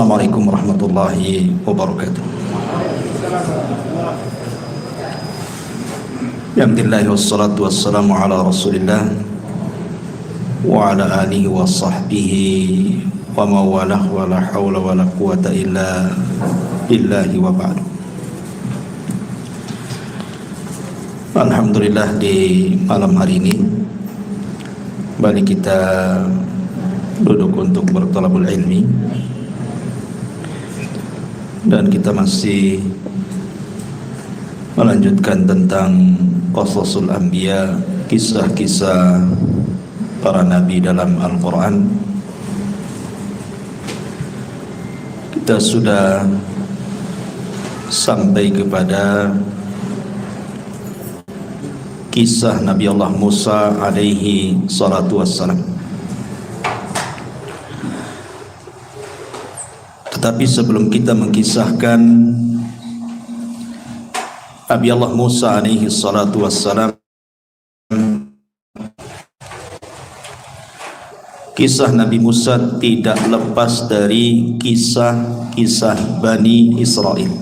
Assalamualaikum warahmatullahi wabarakatuh. Alhamdulillah wassalatu wassalamu ala Rasulillah wa ala alihi wa sahbihi wa mawalah wa la hawla wa la quwata illa billahi wa ba'du. Alhamdulillah, di malam hari ini kembali kita duduk untuk bertalabul ilmi, dan kita masih melanjutkan tentang qasasul anbiya, kisah-kisah para nabi dalam Al-Quran. Kita sudah sampai kepada kisah Nabi Allah Musa alaihi salatu wassalam. Tetapi sebelum kita mengkisahkan Nabi Allah Musa alaihi salatu wassalam, kisah Nabi Musa tidak lepas dari kisah-kisah Bani Israel.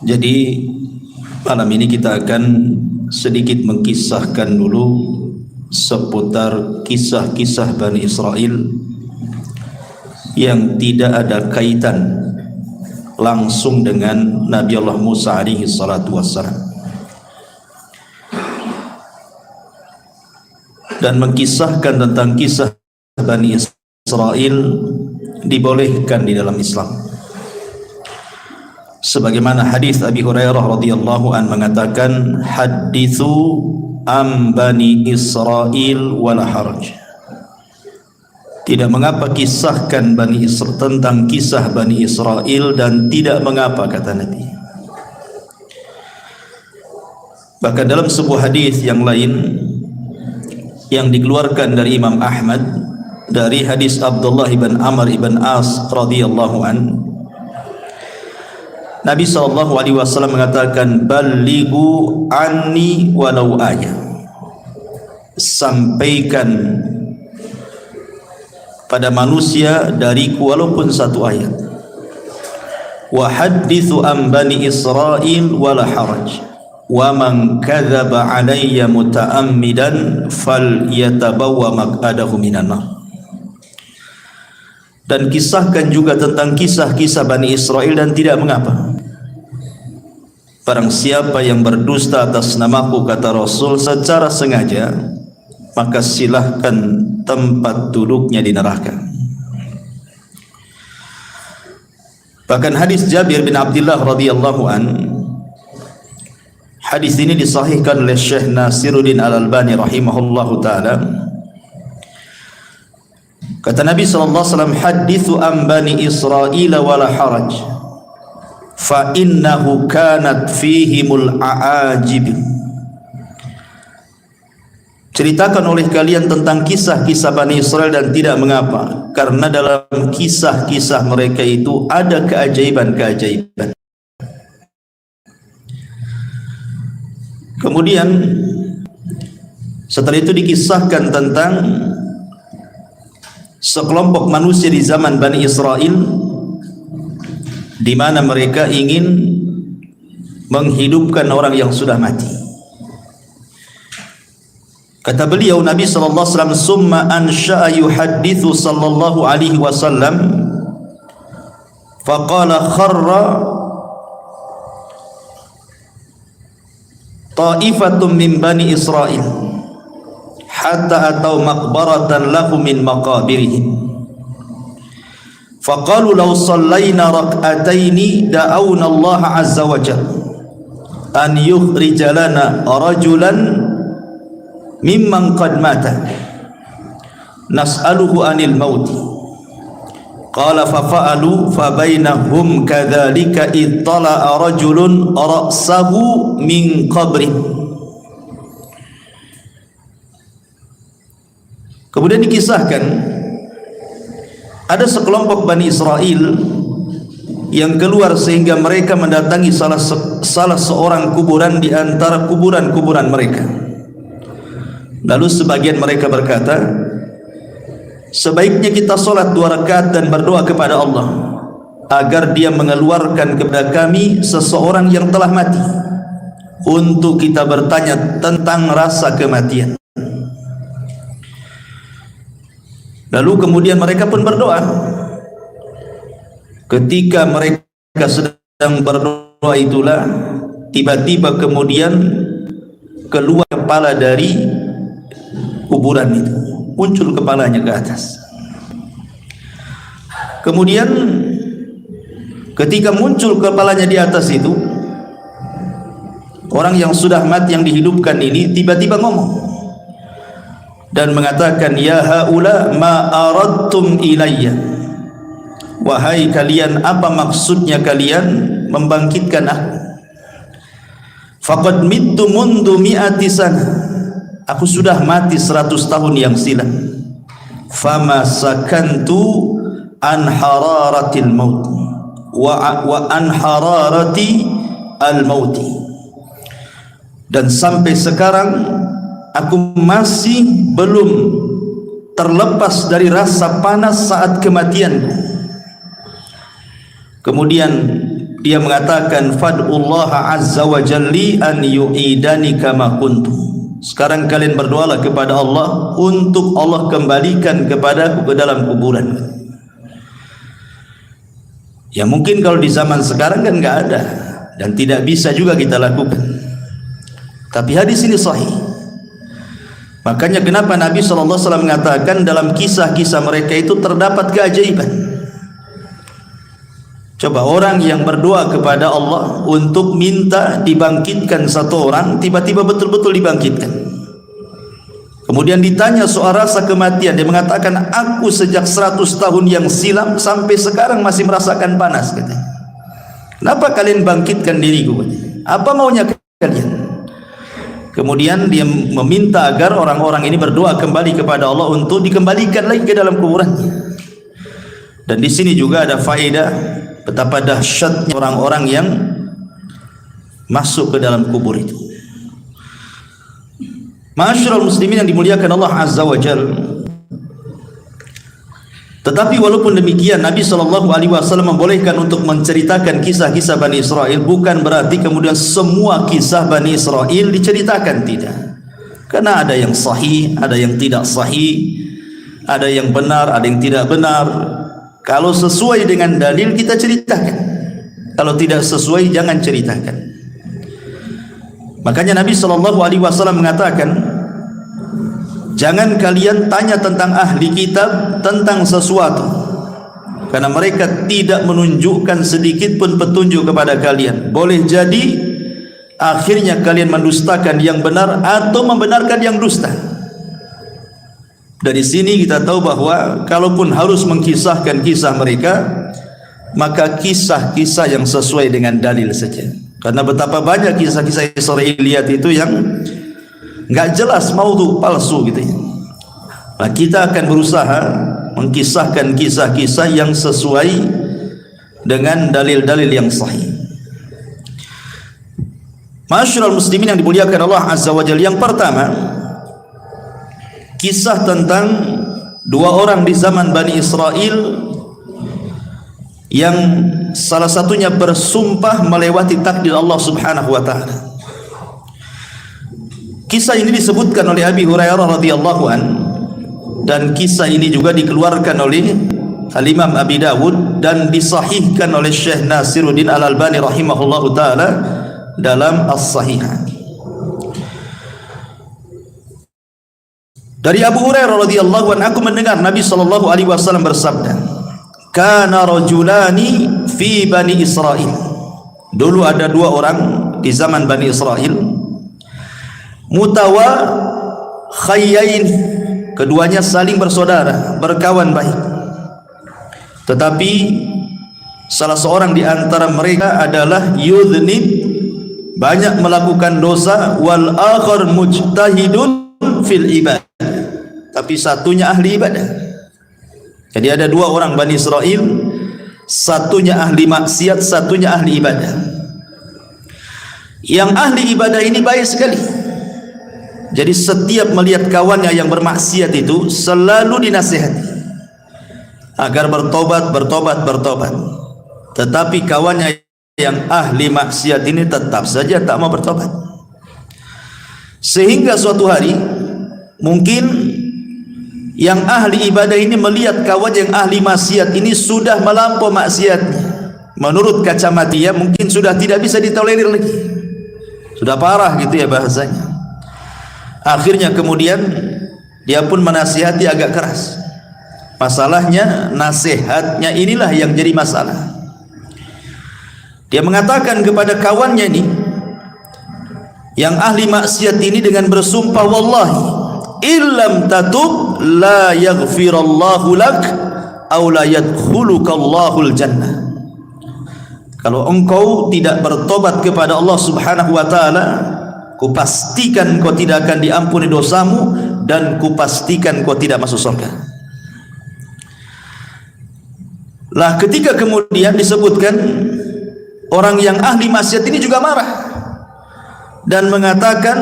Jadi malam ini kita akan sedikit mengkisahkan dulu seputar kisah-kisah Bani Israel yang tidak ada kaitan langsung dengan Nabi Allah Musa alaihi salatu wassalam, dan mengkisahkan tentang kisah Bani Israel dibolehkan di dalam Islam. Sebagaimana hadis Abi Hurairah radhiyallahu an mengatakan, haditsu am Bani Israel wala haraj. Tidak mengapa kisahkan Bani Israel, tentang kisah Bani Israel, dan tidak mengapa, kata Nabi. Bahkan dalam sebuah hadis yang lain yang dikeluarkan dari Imam Ahmad dari hadis Abdullah ibn Amr ibn As radhiyallahu an, Nabi SAW mengatakan, balighu anni walau ayat. Sampaikan pada manusia dariku walaupun satu ayat. Wa hadithu an Bani Israel wala haraj. Wa man kadzaba alayya muta'ammidan falyatabawwa maq'adahu minan nar. Dan kisahkan juga tentang kisah-kisah Bani Israel, dan tidak mengapa. Barang siapa yang berdusta atas namaku, kata Rasul, secara sengaja, maka silahkan tempat duduknya di neraka. Bahkan hadis Jabir bin Abdullah radhiyallahu an, hadis ini disahihkan oleh Syekh Nasiruddin Al-Albani rahimahullahu taala. Kata Nabi sallallahu alaihi wasallam, hadithu an Bani Israel wala haraj, fa innahu kanat fihimul a'ajib. Ceritakan oleh kalian tentang kisah-kisah Bani Israel, dan tidak mengapa, karena dalam kisah-kisah mereka itu ada keajaiban-keajaiban. Kemudian setelah itu dikisahkan tentang sekelompok manusia di zaman Bani Israel, di mana mereka ingin menghidupkan orang yang sudah mati. Kata beliau, Nabi sallallahu alaihi wasallam, summa ansha'a yuhaddithu sallallahu alaihi wasallam faqala kharra ta'ifatun min Bani Israel hatta atau maqbaratan lahu min maqabirihim faqalu law sallayna rak'ataini da'awna Allah azza wa jalla an yukhrija lana rajulan mimman qad mata nas'aluhu anil maut. Qala fa fa'alu fa bainahum kadzalika ittala'a rajulun ra'sahu min qabri. Kemudian dikisahkan ada sekelompok Bani Israel yang keluar sehingga mereka mendatangi salah seorang kuburan di antara kuburan-kuburan mereka. Lalu sebagian mereka berkata, sebaiknya kita solat 2 rakaat dan berdoa kepada Allah agar Dia mengeluarkan kepada kami seseorang yang telah mati, untuk kita bertanya tentang rasa kematian. Lalu kemudian mereka pun berdoa. Ketika mereka sedang berdoa itulah tiba-tiba kemudian keluar kepala dari kuburan itu, muncul kepalanya ke atas. Kemudian ketika muncul kepalanya di atas itu, orang yang sudah mati yang dihidupkan ini tiba-tiba ngomong dan mengatakan, ya haula ma aradtum ilayya, wahai kalian, apa maksudnya kalian membangkitkan aku? Faqad mittu mundu mi'ati sana, aku sudah mati 100 tahun yang silam. Fama sakantu an hararatil maut wa an hararati al mauti, dan sampai sekarang aku masih belum terlepas dari rasa panas saat kematianku. Kemudian dia mengatakan, fad'ullaha azza wa jalli an yu'idani kama kuntu, sekarang kalian berdoalah kepada Allah untuk Allah kembalikan kepadaku ke dalam kuburan. Ya mungkin kalau di zaman sekarang kan enggak ada dan tidak bisa juga kita lakukan, tapi hadis ini sahih. Makanya kenapa Nabi SAW mengatakan dalam kisah-kisah mereka itu terdapat keajaiban. Coba orang yang berdoa kepada Allah untuk minta dibangkitkan satu orang, tiba-tiba betul-betul dibangkitkan. Kemudian ditanya soal rasa kematian, dia mengatakan, aku sejak 100 tahun yang silam sampai sekarang masih merasakan panas, katanya. Kenapa kalian bangkitkan diriku? Apa maunya kalian? Kemudian dia meminta agar orang-orang ini berdoa kembali kepada Allah untuk dikembalikan lagi ke dalam kuburannya. Dan di sini juga ada faedah betapa dahsyatnya orang-orang yang masuk ke dalam kubur itu. Ma'asyiral muslimin yang dimuliakan Allah Azza wa Jalla. Tetapi walaupun demikian, Nabi SAW membolehkan untuk menceritakan kisah-kisah Bani Israel, bukan berarti kemudian semua kisah Bani Israel diceritakan, tidak. Karena ada yang sahih, ada yang tidak sahih, ada yang benar, ada yang tidak benar. Kalau sesuai dengan dalil kita ceritakan, kalau tidak sesuai jangan ceritakan. Makanya Nabi SAW mengatakan, jangan kalian tanya tentang ahli kitab tentang sesuatu, karena mereka tidak menunjukkan sedikit pun petunjuk kepada kalian. Boleh jadi akhirnya kalian mendustakan yang benar atau membenarkan yang dusta. Dari sini kita tahu bahwa kalaupun harus mengkisahkan kisah mereka, maka kisah-kisah yang sesuai dengan dalil saja. Karena betapa banyak kisah-kisah Israiliyat itu yang enggak jelas, maudhu, palsu gitu ya. Nah, kita akan berusaha mengkisahkan kisah-kisah yang sesuai dengan dalil-dalil yang sahih. Ma'asyiral muslimin yang dimuliakan Allah Azza wa Jalla, yang pertama kisah tentang 2 orang di zaman Bani Israel yang salah satunya bersumpah melewati takdir Allah Subhanahu wa taala. Kisah ini disebutkan oleh Abi Hurairah radhiyallahu an, dan kisah ini juga dikeluarkan oleh Al-Imam Abi Dawud dan disahihkan oleh Syekh Nasiruddin Al-Albani rahimahullahu taala dalam As-Sahihah. Dari Abu Hurairah radhiyallahu an, aku mendengar Nabi sallallahu alaihi wasallam bersabda, kana rajulani fi Bani Israil. Dulu ada 2 orang di zaman Bani Israel, mutawakhayyain, keduanya saling bersaudara, berkawan baik. Tetapi salah seorang di antara mereka adalah yudhnib, banyak melakukan dosa, wal akhar mujtahidun fil ibadah, tapi satunya ahli ibadah. Jadi ada 2 orang Bani Israel, satunya ahli maksiat, satunya ahli ibadah. Yang ahli ibadah ini baik sekali. Jadi setiap melihat kawannya yang bermaksiat itu selalu dinasihati. agar bertobat. Tetapi kawannya yang ahli maksiat ini tetap saja tak mau bertobat. Sehingga suatu hari mungkin yang ahli ibadah ini melihat kawan yang ahli maksiat ini sudah melampau maksiatnya. Menurut kacamata dia mungkin sudah tidak bisa ditolerir lagi, sudah parah gitu ya bahasanya. Akhirnya kemudian dia pun menasihati agak keras. Masalahnya nasihatnya inilah yang jadi masalah. Dia mengatakan kepada kawannya ini yang ahli maksiat ini dengan bersumpah, wallahi illam tatub la yaghfirallahu lak aw la yadkhulukallahul jannah. Kalau engkau tidak bertobat kepada Allah Subhanahu wa taala, kupastikan kau tidak akan diampuni dosamu dan kupastikan kau tidak masuk surga. Lah ketika kemudian disebutkan, orang yang ahli maksiat ini juga marah dan mengatakan,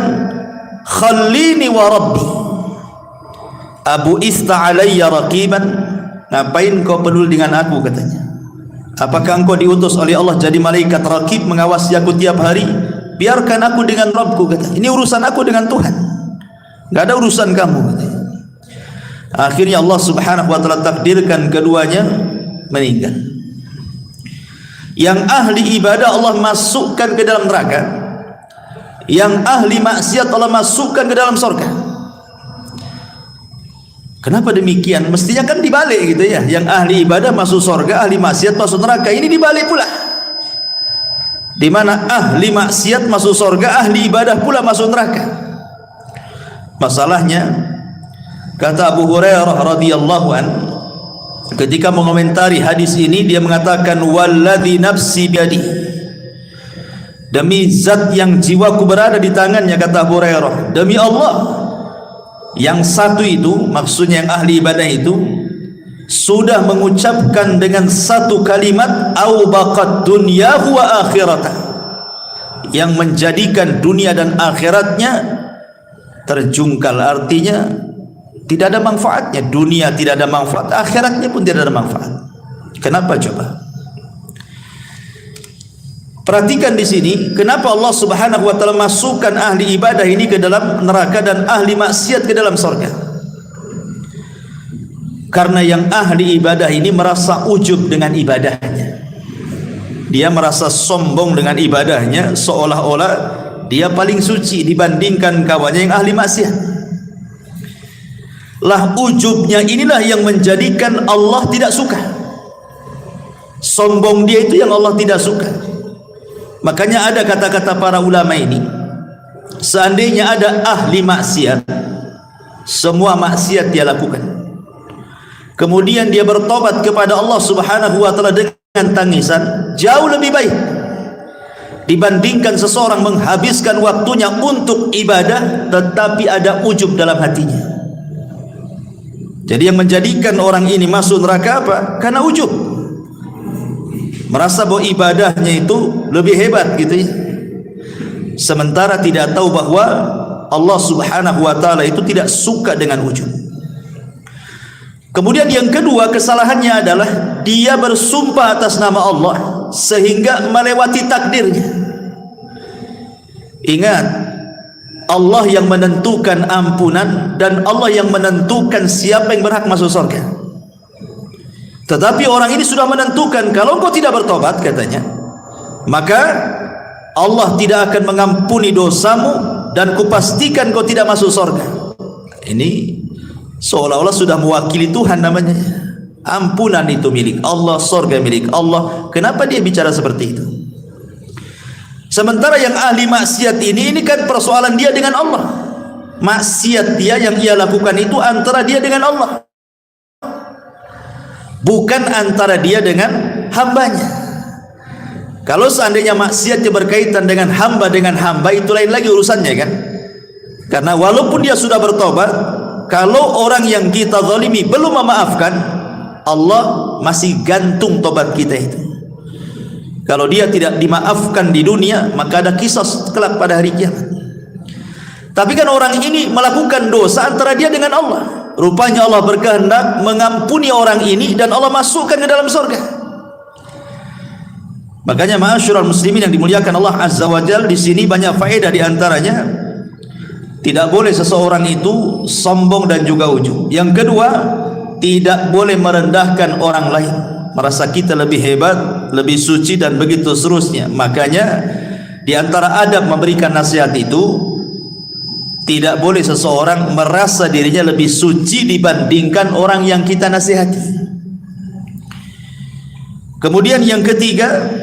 khallini wa rabbi abu ista alayya raqiban, ngapain kau peduli dengan aku, katanya. Apakah engkau diutus oleh Allah jadi malaikat raqib mengawasi aku tiap hari? Biarkan aku dengan Rabbku, katanya. Ini urusan aku dengan Tuhan, enggak ada urusan kamu, katanya. Akhirnya Allah Subhanahu wa taala takdirkan keduanya meninggal. Yang ahli ibadah Allah masukkan ke dalam neraka, yang ahli maksiat Allah masukkan ke dalam surga. Kenapa demikian? Mestinya kan dibalik gitu ya. Yang ahli ibadah masuk surga, ahli maksiat masuk neraka. Ini dibalik pula, di mana ahli maksiat masuk surga, ahli ibadah pula masuk neraka. Masalahnya, kata Abu Hurairah radhiyallahu anhu ketika mengomentari hadis ini, dia mengatakan, walladzi nafsi biadi, demi zat yang jiwaku berada di tangannya, kata Abu Hurairah, demi Allah, yang satu itu, maksudnya yang ahli ibadah itu, sudah mengucapkan dengan satu kalimat, au baqad dunyahu wa akhiratah, yang menjadikan dunia dan akhiratnya terjungkal. Artinya tidak ada manfaatnya. Dunia tidak ada manfaat, akhiratnya pun tidak ada manfaat. Kenapa coba? Perhatikan di sini, kenapa Allah Subhanahu wa taala masukkan ahli ibadah ini ke dalam neraka dan ahli maksiat ke dalam surga? Karena yang ahli ibadah ini merasa ujub dengan ibadahnya. Dia merasa sombong dengan ibadahnya, seolah-olah dia paling suci dibandingkan kawannya yang ahli maksiat. Lah ujubnya inilah yang menjadikan Allah tidak suka. Sombong dia itu yang Allah tidak suka. Makanya ada kata-kata para ulama ini, seandainya ada ahli maksiat, semua maksiat dia lakukan, kemudian dia bertobat kepada Allah Subhanahu wa taala dengan tangisan, jauh lebih baik dibandingkan seseorang menghabiskan waktunya untuk ibadah tetapi ada ujub dalam hatinya. Jadi yang menjadikan orang ini masuk neraka apa? Karena ujub, merasa bahwa ibadahnya itu lebih hebat gitu ya. Sementara tidak tahu bahwa Allah Subhanahu wa taala itu tidak suka dengan ujub. Kemudian yang kedua kesalahannya adalah dia bersumpah atas nama Allah sehingga melewati takdirnya. Ingat, Allah yang menentukan ampunan dan Allah yang menentukan siapa yang berhak masuk surga. Tetapi orang ini sudah menentukan, kalau engkau tidak bertobat, katanya, maka Allah tidak akan mengampuni dosamu dan kupastikan kau tidak masuk surga. Ini seolah-olah sudah mewakili Tuhan namanya. Ampunan itu milik Allah, surga milik Allah. Kenapa dia bicara seperti itu? Sementara yang ahli maksiat ini kan persoalan dia dengan Allah. Maksiat dia yang ia lakukan itu antara dia dengan Allah, bukan antara dia dengan hambanya. Kalau seandainya maksiatnya berkaitan dengan hamba itu lain lagi urusannya kan. Karena walaupun dia sudah bertobat, kalau orang yang kita zalimi belum memaafkan, Allah masih gantung tobat kita itu. Kalau dia tidak dimaafkan di dunia, maka ada kisos kelak pada hari kiamat. Tapi kan orang ini melakukan dosa antara dia dengan Allah. rupanya Allah berkehendak mengampuni orang ini dan Allah masukkan ke dalam surga. Makanya ma'asyiral muslimin yang dimuliakan Allah Azza wa Jalla, di sini banyak faedah, di antaranya tidak boleh seseorang itu sombong dan juga ujub. Yang kedua, tidak boleh merendahkan orang lain, merasa kita lebih hebat, lebih suci dan begitu seterusnya. Makanya di antara adab memberikan nasihat itu, tidak boleh seseorang merasa dirinya lebih suci dibandingkan orang yang kita nasihati. Kemudian yang ketiga,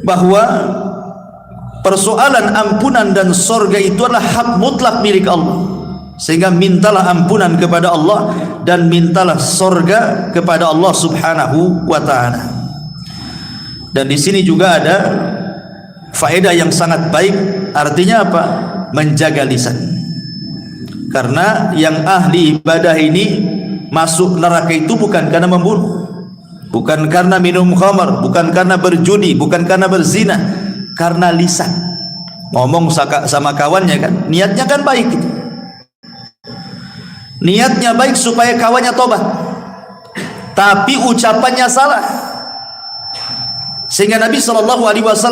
bahwa persoalan ampunan dan surga itu adalah hak mutlak milik Allah, sehingga mintalah ampunan kepada Allah dan mintalah surga kepada Allah Subhanahu wa ta'ala. Dan di sini juga ada faedah yang sangat baik. Artinya apa? Menjaga lisan. Karena yang ahli ibadah ini masuk neraka itu bukan karena membunuh, bukan karena minum khamar, bukan karena berjudi, bukan karena berzina, karena lisan. Ngomong sama kawannya kan, niatnya kan baik gitu. Niatnya baik supaya kawannya tobat, tapi ucapannya salah. Sehingga Nabi SAW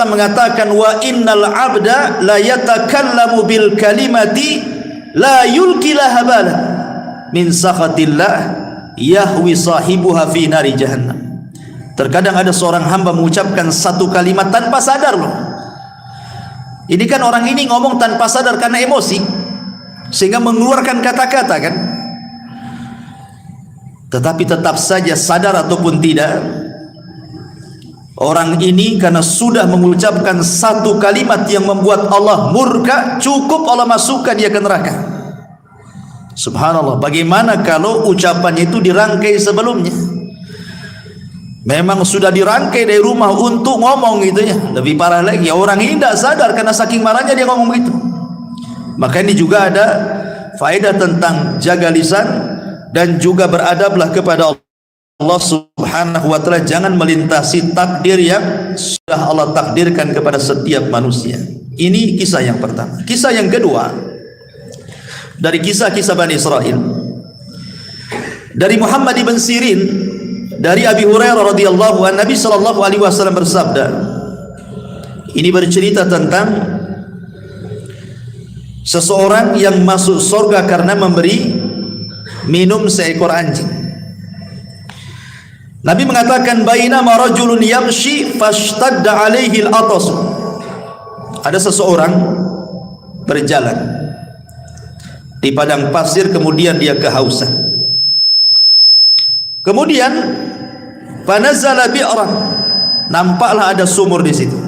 mengatakan, wa innal abda la yatakallamu bil kalimati la yulki laha bala min sakhatillah yahwi sahibuha fi nari jahannam. Terkadang ada seorang hamba mengucapkan satu kalimat tanpa sadar loh. Ini kan orang ini ngomong tanpa sadar karena emosi, sehingga mengeluarkan kata-kata kan. Tetapi tetap saja sadar ataupun tidak, orang ini karena sudah mengucapkan satu kalimat yang membuat Allah murka, cukup Allah masukkan dia ke neraka. Subhanallah. Bagaimana kalau ucapannya itu dirangkai sebelumnya? Memang sudah dirangkai dari rumah untuk ngomong gitu ya. Lebih parah lagi, orang ini tidak sadar karena saking marahnya dia ngomong begitu. Maka ini juga ada faedah tentang jaga lisan dan juga beradablah kepada Allah Subhanahu wa ta'ala. Jangan melintasi takdir yang sudah Allah takdirkan kepada setiap manusia. Ini kisah yang pertama. Kisah yang kedua, dari kisah-kisah Bani Israel, dari Muhammad ibn Sirin, dari Abi Hurairah radhiyallahu anhu, Nabi sallallahu alaihi wasallam bersabda. Ini bercerita tentang seseorang yang masuk surga karena memberi minum seekor anjing. Nabi mengatakan, bainama rajulun yamshi fashtadda alaihi al-atas. Ada seseorang berjalan di padang pasir, kemudian dia kehausan. Kemudian fanazala bi'ran, nampaklah ada sumur di situ.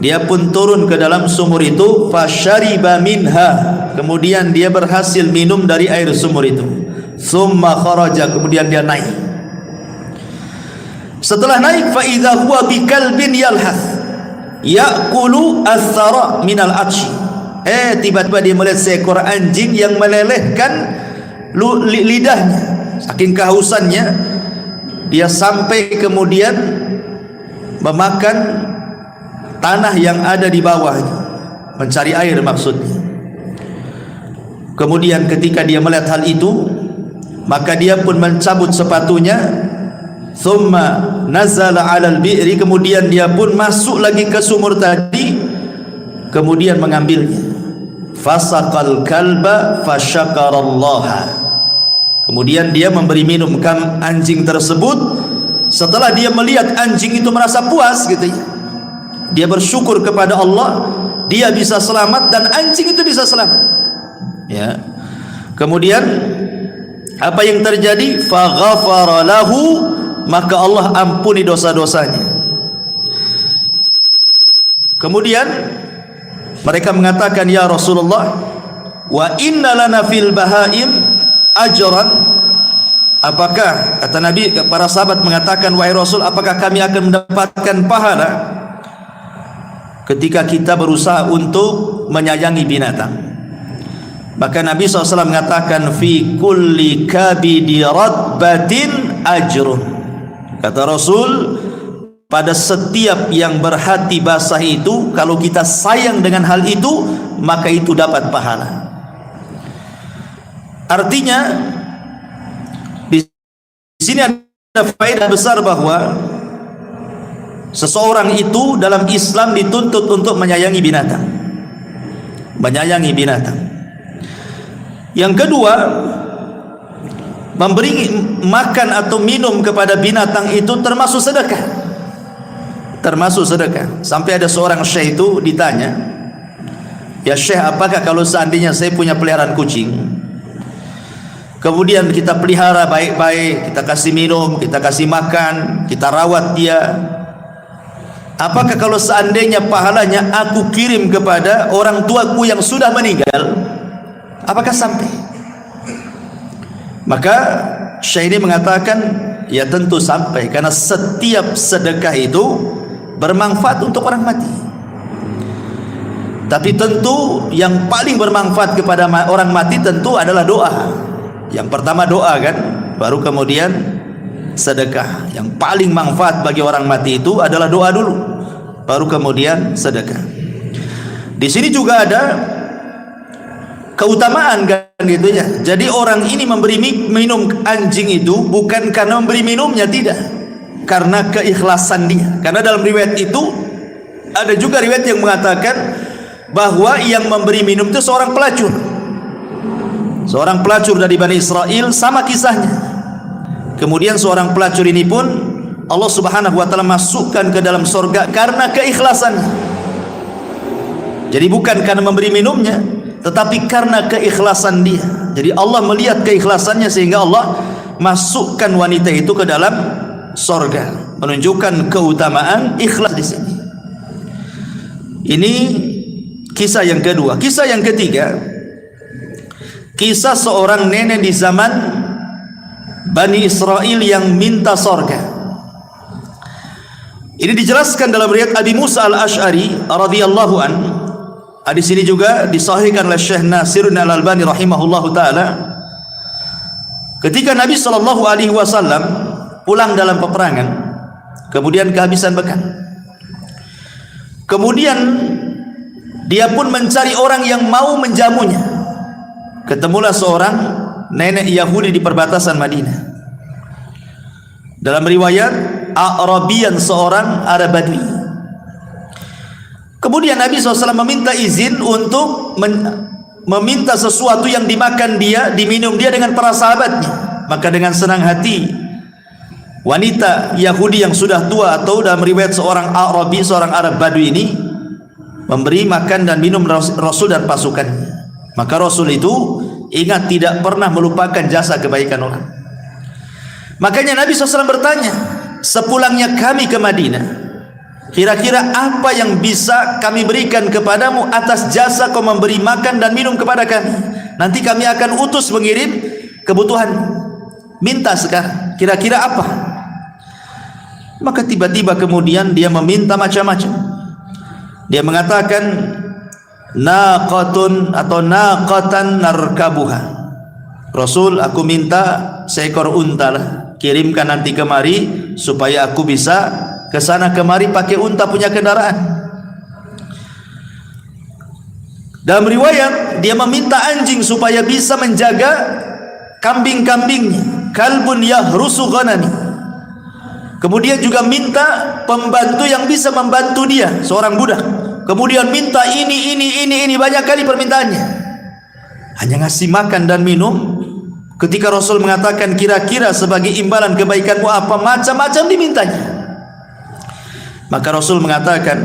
Dia pun turun ke dalam sumur itu, fasyariba minha, kemudian dia berhasil minum dari air sumur itu. Tsumma kharaja, kemudian dia naik. Setelah naik, fa idza huwa bikalbin yalhath ya'kulu athara minal atshi. Tiba-tiba dia melihat seekor anjing yang melelehkan lidahnya. Saking kehausannya, dia sampai kemudian memakan tanah yang ada di bawahnya, mencari air maksudnya. Kemudian ketika dia melihat hal itu, maka dia pun mencabut sepatunya, thumma nazala 'alal bi'ri, kemudian dia pun masuk lagi ke sumur tadi, kemudian mengambilnya. Fasaqal kalba fasyakarallaha, kemudian dia memberi minum anjing tersebut. Setelah dia melihat anjing itu merasa puas gitu ya, dia bersyukur kepada Allah, dia bisa selamat dan anjing itu bisa selamat ya. Kemudian apa yang terjadi? Faghafara lahu, maka Allah ampuni dosa-dosanya. Kemudian mereka mengatakan, ya Rasulullah, wa inna lana fil bahaim ajran. Apakah, kata Nabi, para sahabat mengatakan, wahai Rasul, apakah kami akan mendapatkan pahala ketika kita berusaha untuk menyayangi binatang? Maka Nabi SAW mengatakan, fi kulli kabidi radbatin ajrun. Kata Rasul, pada setiap yang berhati basah itu, kalau kita sayang dengan hal itu, maka itu dapat pahala. Artinya di sini ada faedah besar bahwa seseorang itu dalam Islam dituntut untuk menyayangi binatang. Menyayangi binatang. Yang kedua, memberi makan atau minum kepada binatang itu termasuk sedekah. Termasuk sedekah. Sampai ada seorang syekh itu ditanya, "Ya syekh, apakah kalau seandainya saya punya peliharaan kucing, kemudian kita pelihara baik-baik, kita kasih minum, kita kasih makan, kita rawat dia, apakah kalau seandainya pahalanya aku kirim kepada orang tuaku yang sudah meninggal, apakah sampai?" Maka syekh ini mengatakan, ya tentu sampai, karena setiap sedekah itu bermanfaat untuk orang mati. Tapi tentu yang paling bermanfaat kepada orang mati tentu adalah doa. Yang pertama doa kan, baru kemudian sedekah. Yang paling manfaat bagi orang mati itu adalah doa dulu, baru kemudian sedekah. Di sini juga ada keutamaan kan gitu ya. Jadi orang ini memberi minum anjing itu bukan karena memberi minumnya, tidak, karena keikhlasan dia. Karena dalam riwayat itu ada juga riwayat yang mengatakan bahwa yang memberi minum itu seorang pelacur. Seorang pelacur dari Bani Israel, sama kisahnya. Kemudian seorang pelacur ini pun Allah Subhanahu wa taala masukkan ke dalam surga karena keikhlasannya. Jadi bukan karena memberi minumnya, tetapi karena keikhlasan dia. Jadi Allah melihat keikhlasannya sehingga Allah masukkan wanita itu ke dalam surga, menunjukkan keutamaan ikhlas di sini. Ini kisah yang kedua. Kisah yang ketiga, kisah seorang nenek di zaman Bani Israel yang minta surga. Ini dijelaskan dalam riwayat Abi Musa al-Ash'ari radhiyallahu anhu. Di sini juga disahihkan oleh Syekh Nasiruddin Al-Albani rahimahullahu taala. Ketika Nabi sallallahu alaihi wasallam pulang dalam peperangan, kemudian kehabisan bekal. Kemudian dia pun mencari orang yang mau menjamunya. Ketemulah seorang nenek Yahudi di perbatasan Madinah. Dalam riwayat Arabian, seorang Arab Badui. Kemudian Nabi SAW meminta izin untuk meminta sesuatu yang dimakan dia, diminum dia dengan para sahabatnya. Maka dengan senang hati wanita Yahudi yang sudah tua, atau dalam riwayat seorang Arabi, seorang Arab Badui ini, memberi makan dan minum Rasul dan pasukannya. Maka Rasul itu ingat tidak pernah melupakan jasa kebaikan orang. Makanya Nabi SAW bertanya, sepulangnya kami ke Madinah, kira-kira apa yang bisa kami berikan kepadamu atas jasa kau memberi makan dan minum kepada kami? Nanti kami akan utus mengirim kebutuhan. Minta sekarang, kira-kira apa? Maka tiba-tiba kemudian dia meminta macam-macam. Dia mengatakan, naqatun atau naqatan narkabuha. Rasul, aku minta seekor unta lah, kirimkan nanti kemari supaya aku bisa ke sana kemari pakai unta punya kendaraan. Dalam riwayat dia meminta anjing supaya bisa menjaga kambing-kambingnya, kalbun yahrusu ghanami. Kemudian juga minta pembantu yang bisa membantu dia, seorang budak. Kemudian minta ini banyak kali permintaannya. Hanya ngasih makan dan minum. Ketika Rasul mengatakan kira-kira sebagai imbalan kebaikanmu apa, macam-macam dimintanya. Maka Rasul mengatakan,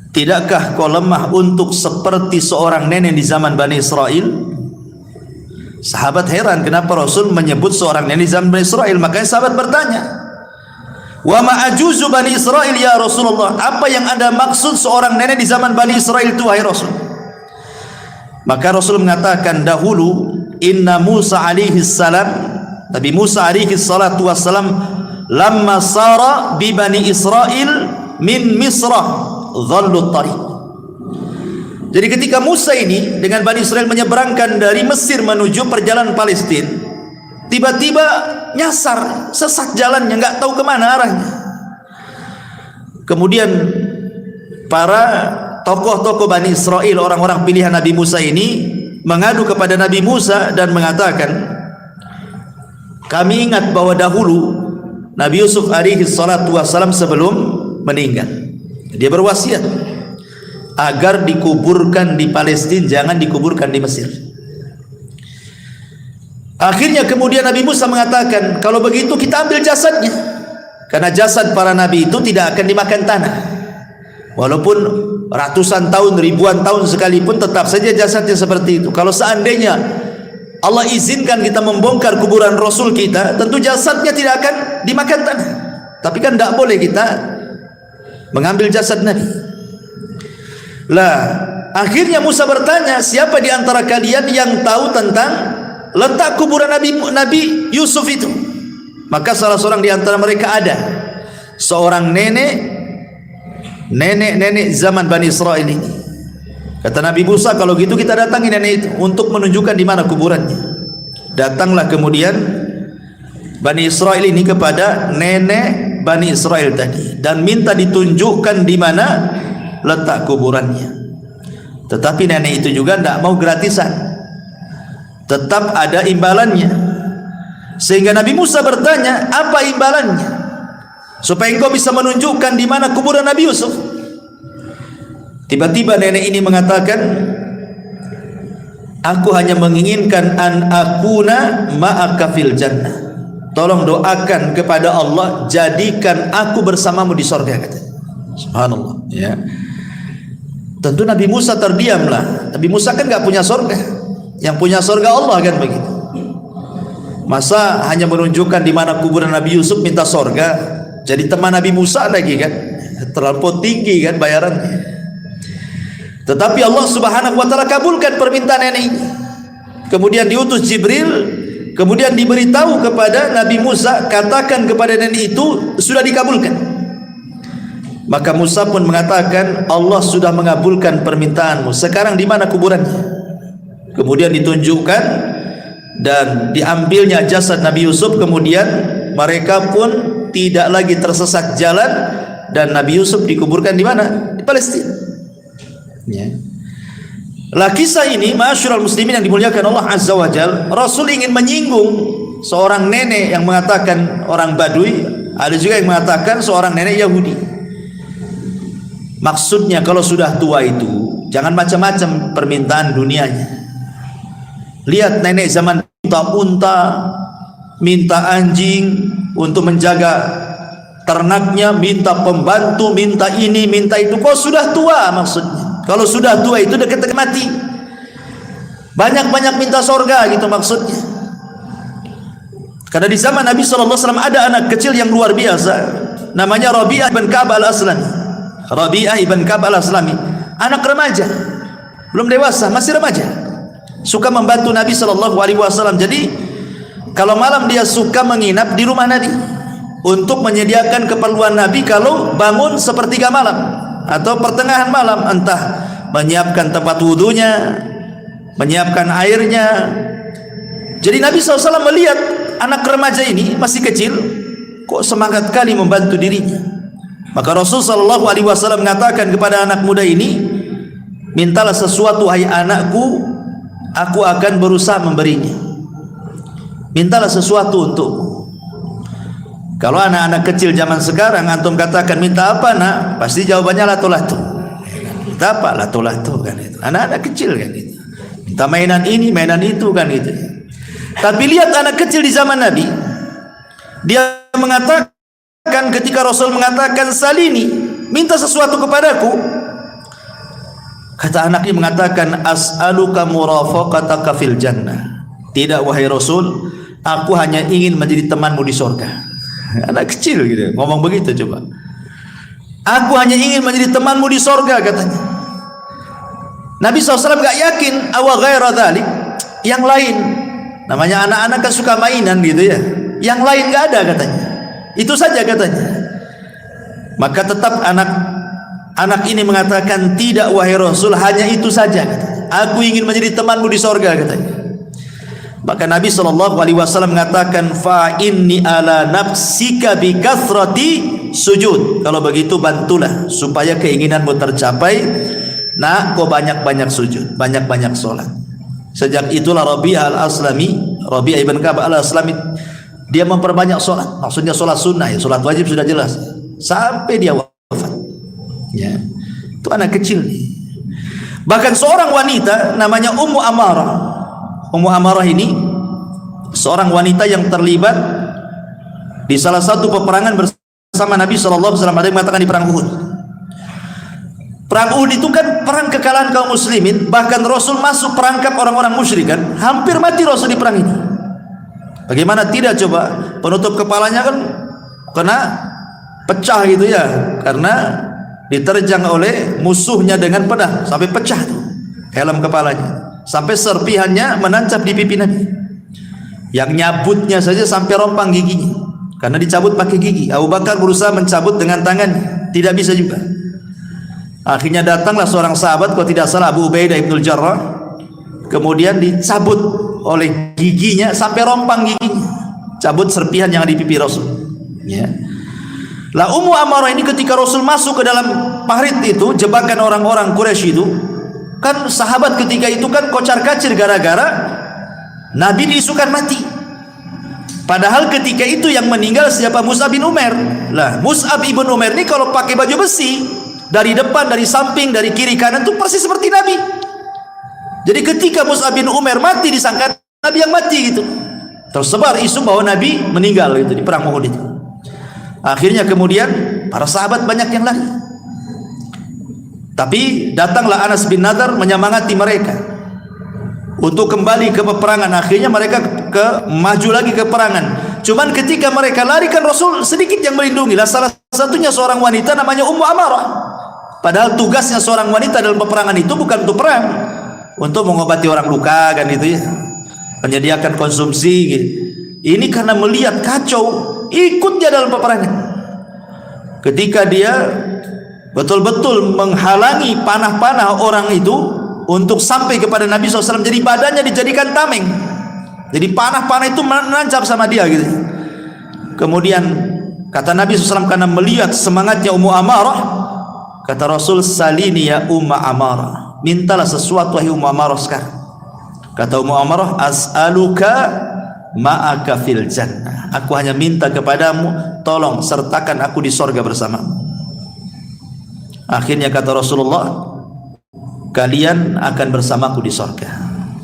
tidakkah kau lemah untuk seperti seorang nenek di zaman Bani Israel? Sahabat heran kenapa Rasul menyebut seorang nenek di zaman Bani Israel. Makanya sahabat bertanya, wa ma'ajuzu Bani Israel ya Rasulullah, apa yang anda maksud seorang nenek di zaman Bani Israel itu wahai Rasul? Maka Rasul mengatakan, dahulu inna Musa alaihi salam, Nabi Musa alaihi salatu wassalam, lamma sara bi Bani Israel min Misra dhallu tariq. Jadi ketika Musa ini dengan Bani Israel menyeberangkan dari Mesir menuju perjalanan Palestina, tiba-tiba nyasar, sesat jalannya, nggak tahu kemana arahnya. Kemudian para tokoh-tokoh Bani Israel, orang-orang pilihan Nabi Musa ini mengadu kepada Nabi Musa dan mengatakan, kami ingat bahwa dahulu Nabi Yusuf alaihi salatu wassalam sebelum meninggal, dia berwasiat agar dikuburkan di Palestina, jangan dikuburkan di Mesir. Akhirnya kemudian Nabi Musa mengatakan, kalau begitu kita ambil jasadnya, karena jasad para nabi itu tidak akan dimakan tanah. Walaupun ratusan tahun, ribuan tahun sekalipun, tetap saja jasadnya seperti itu. Kalau seandainya Allah izinkan kita membongkar kuburan Rasul kita, tentu jasadnya tidak akan dimakan tanah. Tapi kan tidak boleh kita mengambil jasad Nabi. Lah, akhirnya Musa bertanya, siapa di antara kalian yang tahu tentang letak kuburan Nabi Yusuf itu? Maka salah seorang di antara mereka ada seorang nenek zaman Bani Israel ini. Kata Nabi Musa, kalau gitu kita datangi nenek itu untuk menunjukkan di mana kuburannya. Datanglah kemudian Bani Israel ini kepada nenek Bani Israel tadi dan minta ditunjukkan di mana letak kuburannya. Tetapi nenek itu juga tidak mau gratisan, tetap ada imbalannya. Sehingga Nabi Musa bertanya, apa imbalannya supaya engkau bisa menunjukkan di mana kuburan Nabi Yusuf? Tiba-tiba nenek ini mengatakan, aku hanya menginginkan an akuna ma'aka fil jannah. Tolong doakan kepada Allah, jadikan aku bersamamu di surga, kata. Subhanallah, ya. Tentu Nabi Musa terdiamlah. Nabi Musa kan enggak punya surga. Yang punya surga Allah, kan begitu. Masa hanya menunjukkan di mana kuburan Nabi Yusuf minta surga? Jadi teman Nabi Musa lagi, kan? Terlalu tinggi kan bayarannya. Tetapi Allah Subhanahu wa taala kabulkan permintaan nenek ini. Kemudian diutus Jibril, kemudian diberitahu kepada Nabi Musa, katakan kepada nenek itu sudah dikabulkan. Maka Musa pun mengatakan, Allah sudah mengabulkan permintaanmu. Sekarang di mana kuburannya? Kemudian ditunjukkan dan diambilnya jasad Nabi Yusuf. Kemudian mereka pun tidak lagi tersesat jalan dan Nabi Yusuf dikuburkan di mana? Di Palestina. Ya. Lah kisah ini, ma'asyiral muslimin yang dimuliakan Allah Azza wa Jalla, Rasul ingin menyinggung seorang nenek yang mengatakan orang Badui, ada juga yang mengatakan seorang nenek Yahudi. Maksudnya kalau sudah tua itu jangan macam-macam permintaan dunianya. Lihat nenek zaman minta unta, minta anjing untuk menjaga ternaknya, minta pembantu, minta ini, minta itu. Kok sudah tua maksudnya? Kalau sudah tua itu dekat-dekat mati. Banyak-banyak minta surga gitu maksudnya. Karena di zaman Nabi SAW ada anak kecil yang luar biasa, namanya Rabi'ah ibn Ka'ab al-Aslami. Rabi'ah ibn Ka'ab al-Aslami, anak remaja, belum dewasa, masih remaja, suka membantu Nabi SAW. Jadi kalau malam dia suka menginap di rumah Nabi untuk menyediakan keperluan Nabi kalau bangun sepertiga malam atau pertengahan malam, entah menyiapkan tempat wudunya, menyiapkan airnya. Jadi Nabi SAW melihat anak remaja ini masih kecil, kok semangat kali membantu dirinya. Maka Rasul SAW mengatakan kepada anak muda ini, mintalah sesuatu hai anakku, aku akan berusaha memberinya. Mintalah sesuatu untukku. Kalau anak-anak kecil zaman sekarang antum katakan minta apa nak, pasti jawabannya lato-lato. Minta apa? Lato-lato kan itu. Anak-anak kecil kan itu. Minta mainan ini, mainan itu kan itu. Tapi lihat anak kecil di zaman Nabi, dia mengatakan ketika Rasul mengatakan salini, minta sesuatu kepadaku. Kata anak ini mengatakan as'aluka murafaqataka fil jannah. Tidak wahai Rasul, aku hanya ingin menjadi temanmu di surga. Anak kecil gitu ngomong begitu, coba. Aku hanya ingin menjadi temanmu di sorga, katanya. Nabi SAW gak yakin awa ghaira dhalik, yang lain, namanya anak-anak kan suka mainan gitu ya, yang lain gak ada katanya, itu saja katanya. Maka tetap anak ini mengatakan tidak wahai Rasul, hanya itu saja katanya. Aku ingin menjadi temanmu di sorga katanya. Maka Nabi SAW mengatakan fa inni ala nafsika bi kathrati sujud. Kalau begitu bantulah supaya keinginanmu tercapai. Nah, kau banyak-banyak sujud, banyak-banyak sholat. Sejak itulah Rabi'ah al-Aslami, Rabi'ah ibn Ka'ab al-Aslami, dia memperbanyak sholat. Maksudnya sholat sunnah, ya, sholat wajib sudah jelas, sampai dia wafat. Ya, itu anak kecil. Bahkan seorang wanita namanya Ummu Amarah. Ummu Amarah ini seorang wanita yang terlibat di salah satu peperangan bersama Nabi SAW. Ada yang mengatakan di perang Uhud. Perang Uhud itu kan perang kekalahan kaum muslimin. Bahkan Rasul masuk perangkap orang-orang musyrik kan. Hampir mati Rasul di perang ini. Bagaimana tidak coba, penutup kepalanya kan kena pecah gitu ya, karena diterjang oleh musuhnya dengan pedang sampai pecah tuh helm kepalanya, sampai serpihannya menancap di pipi Nabi. Yang nyabutnya saja sampai rompang giginya karena dicabut pakai gigi. Abu Bakar berusaha mencabut dengan tangannya, tidak bisa juga. Akhirnya datanglah seorang sahabat, kalau tidak salah Abu Ubaidah ibn Jarrah, kemudian dicabut oleh giginya sampai rompang giginya, cabut serpihan yang ada di pipi Rasul. Ya. Lah Ummu Amarah ini ketika Rasul masuk ke dalam parit itu, jebakan orang-orang Quraisy itu, kan sahabat ketika itu kan kocar-kacir gara-gara Nabi diisukan mati. Padahal ketika itu yang meninggal siapa? Mus'ab bin Umair. Lah Mus'ab bin Umair ini kalau pakai baju besi, dari depan, dari samping, dari kiri kanan itu persis seperti Nabi. Jadi ketika Mus'ab bin Umair mati, disangka Nabi yang mati gitu. Tersebar isu bahwa Nabi meninggal gitu di perang Uhud itu. Akhirnya kemudian para sahabat banyak yang lari. Tapi datanglah Anas bin Nadar menyemangati mereka untuk kembali ke peperangan. Akhirnya mereka maju lagi ke peperangan. Cuman ketika mereka lari kan Rasul sedikit yang melindungi. Lah salah satunya seorang wanita namanya Ummu Amarah. Padahal tugasnya seorang wanita dalam peperangan itu bukan untuk perang, untuk mengobati orang luka kan itu ya, menyediakan konsumsi gitu. Ini karena melihat kacau, ikut dia dalam peperangan. Ketika dia betul-betul menghalangi panah-panah orang itu untuk sampai kepada Nabi SAW, jadi badannya dijadikan tameng, jadi panah-panah itu menancap sama dia gitu. Kemudian kata Nabi SAW, karena melihat semangatnya Ummu Amarah, kata Rasul, salini ya Umma Amarah, mintalah sesuatu wahai Ummu Amarah sekarang. Kata Ummu Amarah, as'aluka ma'aka fil jannah, aku hanya minta kepadamu, tolong sertakan aku di sorga bersamamu. Akhirnya kata Rasulullah, kalian akan bersamaku di sorga.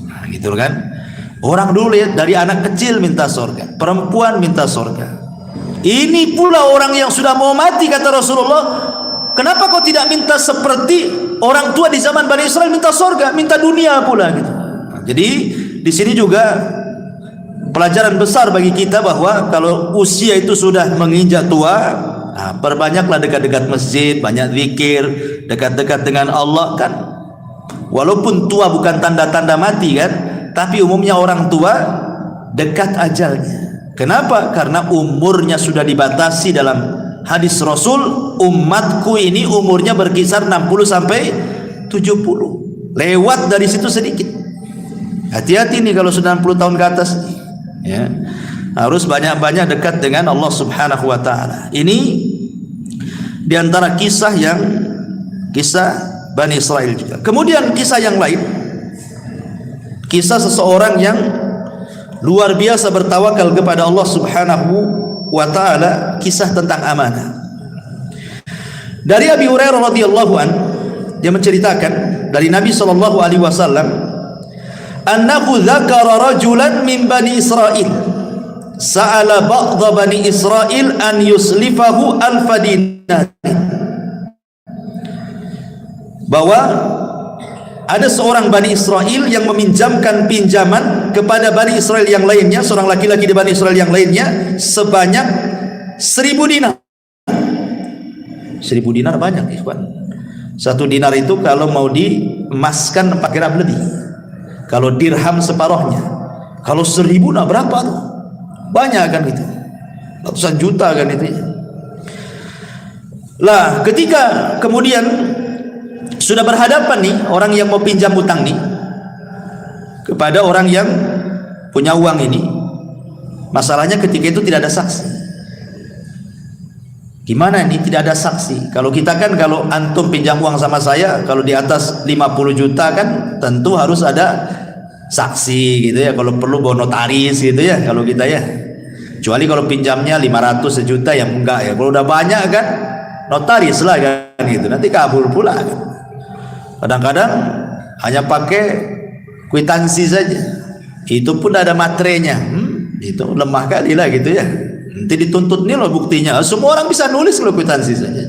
Nah, gitu kan. Orang dulu ya, dari anak kecil minta sorga, perempuan minta sorga. Ini pula orang yang sudah mau mati, kata Rasulullah, kenapa kau tidak minta seperti orang tua di zaman Bani Israel minta sorga, minta dunia pula gitu. Nah, jadi di sini juga pelajaran besar bagi kita bahwa kalau usia itu sudah menginjak tua, nah, perbanyaklah dekat-dekat masjid, banyak zikir, dekat-dekat dengan Allah kan. Walaupun tua bukan tanda-tanda mati kan, tapi umumnya orang tua dekat ajalnya. Kenapa? Karena umurnya sudah dibatasi. Dalam hadis Rasul, umatku ini umurnya berkisar 60 sampai 70. Lewat dari situ sedikit. Hati-hati nih kalau sudah 60 tahun ke atas. Ya. Harus banyak-banyak dekat dengan Allah Subhanahu wa taala. Ini diantara kisah Bani Israel juga. Kemudian kisah yang lain, kisah seseorang yang luar biasa bertawakal kepada Allah Subhanahu wa taala, kisah tentang amanah. Dari Abi Hurairah radhiyallahu an, dia menceritakan dari Nabi sallallahu alaihi wasallam, annahu dzakara rajulan min Bani Israil sa'ala ba'dha Bani Israil an yuslifahu alfa dinar, bahwa ada seorang Bani Israel yang meminjamkan pinjaman kepada Bani Israel yang lainnya, seorang laki-laki di Bani Israel yang lainnya, sebanyak 1000 dinar. 1000 dinar banyak, ikhwan. 1 dinar itu kalau mau diemaskan 4 gram lebih, kalau dirham separuhnya. Kalau 1000 nah berapa tuh? Banyak kan itu, ratusan juta kan itu. Lah ketika kemudian sudah berhadapan nih orang yang mau pinjam utang nih kepada orang yang punya uang ini, masalahnya ketika itu tidak ada saksi. Gimana nih tidak ada saksi? Kalau kita kan, kalau antum pinjam uang sama saya, kalau di atas 50 juta kan tentu harus ada saksi gitu ya, kalau perlu bawa notaris gitu ya kalau kita ya. Kecuali kalau pinjamnya 500 sejuta yang enggak ya. Kalau udah banyak kan notaris lah kan gitu. Nanti kabur pula kan. Kadang-kadang hanya pakai kwitansi saja. Itu pun ada materainya. Itu lemah kali lah gitu ya. Nanti dituntut nih loh buktinya. Semua orang bisa nulis kalau kwitansi saja.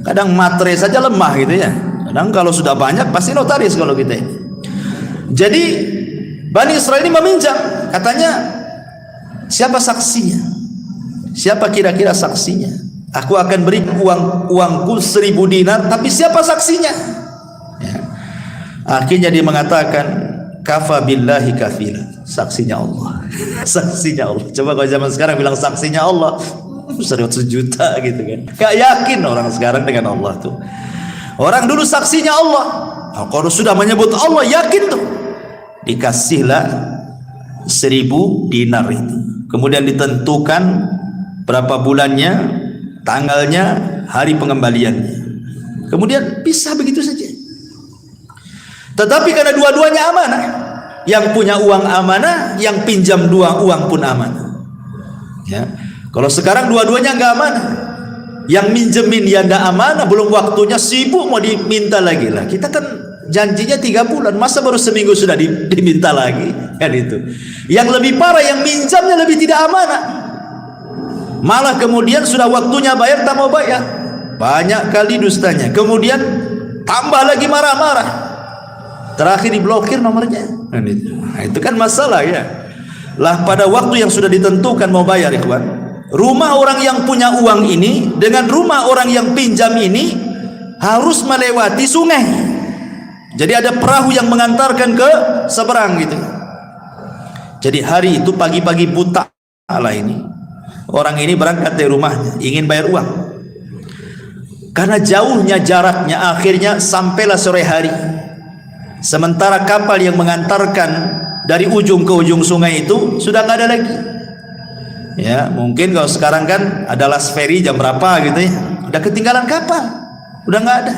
Kadang materai saja lemah gitu ya. Kadang kalau sudah banyak pasti notaris kalau kita ini. Jadi Bani Israel ini meminjam, katanya siapa saksinya? Siapa kira-kira saksinya? Aku akan beri uangku 1000 dinar, tapi siapa saksinya? Ya. Akhirnya dia mengatakan, kafa billahi kafila, saksinya Allah. Saksinya Allah. Coba kalau zaman sekarang bilang saksinya Allah, 100 juta gitu kan. Gak yakin orang sekarang dengan Allah tuh. Orang dulu saksinya Allah. Nah, kalau sudah menyebut Allah yakin tuh. Dikasihlah 1000 dinar itu. Kemudian ditentukan berapa bulannya, tanggalnya, hari pengembaliannya. Kemudian bisa begitu saja. Tetapi karena dua-duanya amanah, yang punya uang amanah, yang pinjam uang pun amanah. Ya. Kalau sekarang dua-duanya nggak amanah, yang minjemin ya nggak amanah, belum waktunya sibuk mau diminta lagi lah. Kita kan janjinya 3 bulan, masa baru seminggu sudah diminta lagi kan itu. Yang lebih parah yang minjamnya lebih tidak amanah, malah kemudian sudah waktunya bayar tak mau bayar, banyak kali dustanya. Kemudian tambah lagi marah-marah, terakhir diblokir nomornya. Nah, itu kan masalah ya. Lah pada waktu yang sudah ditentukan mau bayar, ikhwan, rumah orang yang punya uang ini dengan rumah orang yang pinjam ini harus melewati sungai. Jadi ada perahu yang mengantarkan ke seberang gitu. Jadi hari itu pagi-pagi buta lah ini, orang ini berangkat dari rumahnya ingin bayar uang. Karena jauhnya jaraknya, akhirnya sampailah sore hari. Sementara kapal yang mengantarkan dari ujung ke ujung sungai itu sudah nggak ada lagi. Ya, mungkin kalau sekarang kan ada last ferry jam berapa gitu ya, udah ketinggalan kapal, udah nggak ada.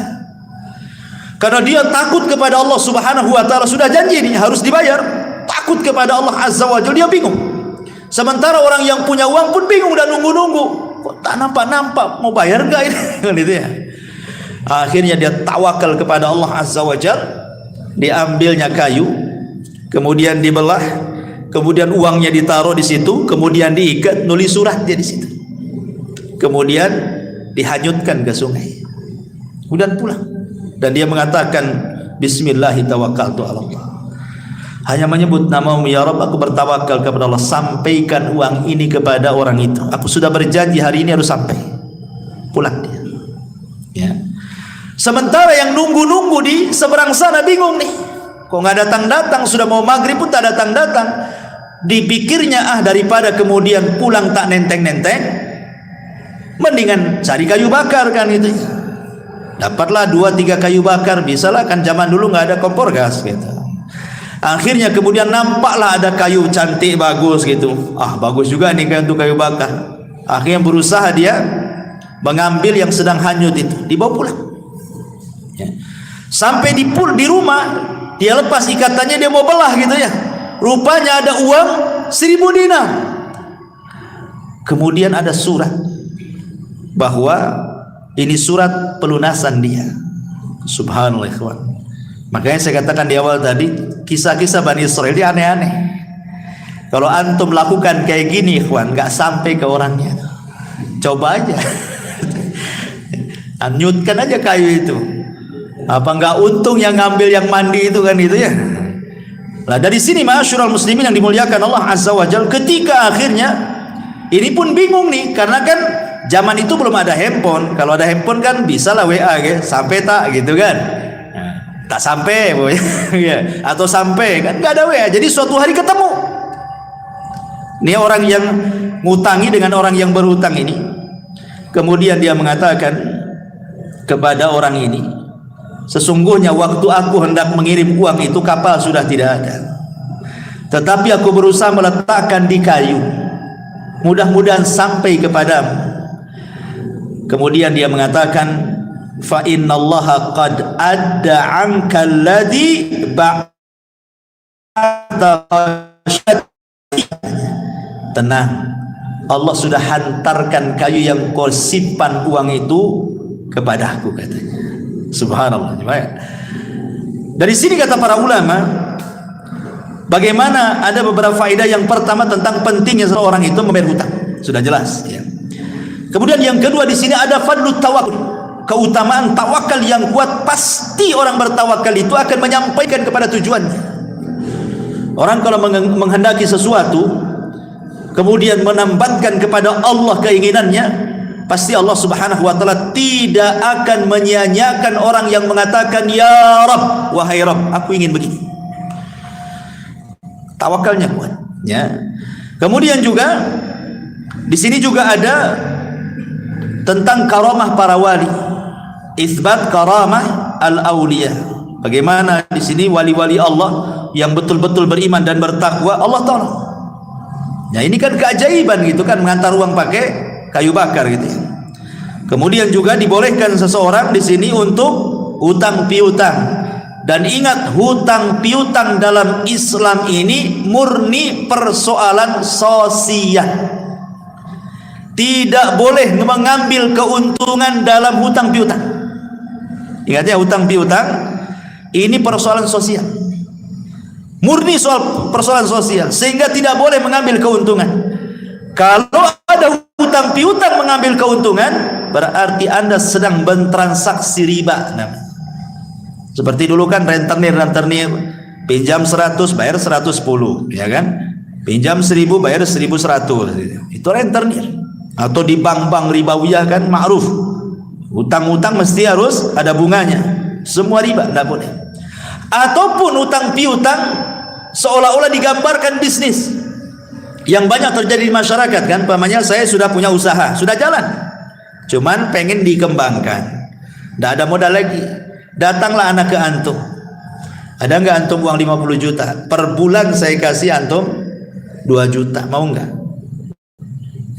Karena dia takut kepada Allah Subhanahu wa taala, sudah janji ini harus dibayar, takut kepada Allah Azza wa Jalla, dia bingung. Sementara orang yang punya uang pun bingung dan nunggu-nunggu, kok tak nampak-nampak, mau bayar enggak ini? Gitu ya. Akhirnya dia tawakal kepada Allah Azza wa Jalla, diambilnya kayu, kemudian dibelah, kemudian uangnya ditaruh di situ, kemudian diikat, nulis surat dia di situ, kemudian dihanyutkan ke sungai, kemudian pulang. Dan dia mengatakan bismillahi tawakkaltu ala Allah, hanya menyebut namamu ya Rabb, aku bertawakal kepada Allah, sampaikan uang ini kepada orang itu, aku sudah berjanji hari ini harus sampai. Pulang dia ya. Sementara yang nunggu-nunggu di seberang sana bingung nih, kok nggak datang-datang, sudah mau maghrib pun tak datang-datang. Dipikirnya daripada kemudian pulang tak nenteng-nenteng, mendingan cari kayu bakar kan itu. Dapatlah 2-3 kayu bakar, bisalah kan zaman dulu nggak ada kompor gas gitu. Akhirnya kemudian nampaklah ada kayu cantik bagus gitu. Bagus juga nih kayu untuk kayu bakar. Akhirnya berusaha dia mengambil yang sedang hanyut itu, dibawa pulang. Ya. Sampai di rumah, dia lepas ikatannya, dia mau belah gitu ya. Rupanya ada uang 1000 dinar. Kemudian ada surat bahwa ini surat pelunasan dia. Subhanallah ikhwan. Makanya saya katakan di awal tadi, kisah-kisah Bani Israel ini aneh-aneh. Kalau antum lakukan kayak gini ikhwan, nggak sampai ke orangnya. Coba aja. Anyutkan aja kayu itu. Apa nggak untung yang ngambil yang mandi itu kan itu ya. Nah dari sini ma'asyiral muslimin yang dimuliakan Allah Azza wa Jalla, ketika akhirnya ini pun bingung nih, karena kan zaman itu belum ada handphone. Kalau ada handphone kan bisa lah WA gitu, sampai tak gitu kan. Nah, tak sampai ya, atau sampai kan nggak ada WA. Jadi suatu hari ketemu. Ini orang yang ngutangi dengan orang yang berhutang ini. Kemudian dia mengatakan kepada orang ini, sesungguhnya waktu aku hendak mengirim uang itu kapal sudah tidak ada, tetapi aku berusaha meletakkan di kayu, mudah-mudahan sampai kepadamu. Kemudian dia mengatakan, fa innallaha qad adda anka alladhi tenang, Allah sudah hantarkan kayu yang kau simpan uang itu kepadaku, katanya. Subhanallah. Dari sini kata para ulama, bagaimana ada beberapa faedah. Yang pertama tentang pentingnya seorang itu membayar hutang, sudah jelas ya. Kemudian yang kedua di sini ada fadlut tawakal, keutamaan tawakal yang kuat. Pasti orang bertawakal itu akan menyampaikan kepada tujuannya. Orang kalau menghendaki sesuatu kemudian menambatkan kepada Allah keinginannya, pasti Allah Subhanahu wa taala tidak akan menyia-nyiakan orang yang mengatakan ya Rabb, wahai Rabb, aku ingin begini. Tawakalnya kuat ya. Kemudian juga di sini juga ada tentang karamah para wali, isbat karamah al-auliya. Bagaimana di sini wali-wali Allah yang betul-betul beriman dan bertakwa Allah tolong. Ya ini kan keajaiban gitu kan, mengantar uang pakai kayu bakar gitu ya. Kemudian juga dibolehkan seseorang di sini untuk hutang piutang. Dan ingat, hutang piutang dalam Islam ini murni persoalan sosial. Tidak boleh mengambil keuntungan dalam hutang piutang. Ingat ya, hutang piutang ini persoalan sosial, murni soal persoalan sosial, sehingga tidak boleh mengambil keuntungan. Kalau ada hutang piutang mengambil keuntungan, berarti Anda sedang bertransaksi riba. Seperti dulu kan rentenir, pinjam 100 bayar 110, ya kan? Pinjam 1000 bayar 1100. Itu rentenir. Atau di bank-bank ribawiyah kan ma'ruf, hutang-hutang mesti harus ada bunganya, semua riba, tidak boleh. Ataupun hutang piutang seolah-olah digambarkan bisnis yang banyak terjadi di masyarakat kan. Pamannya, saya sudah punya usaha, sudah jalan, cuman pengen dikembangkan, tidak ada modal lagi. Datanglah anak ke antum, ada nggak antum uang 50 juta per bulan, saya kasih antum 2 juta, mau nggak?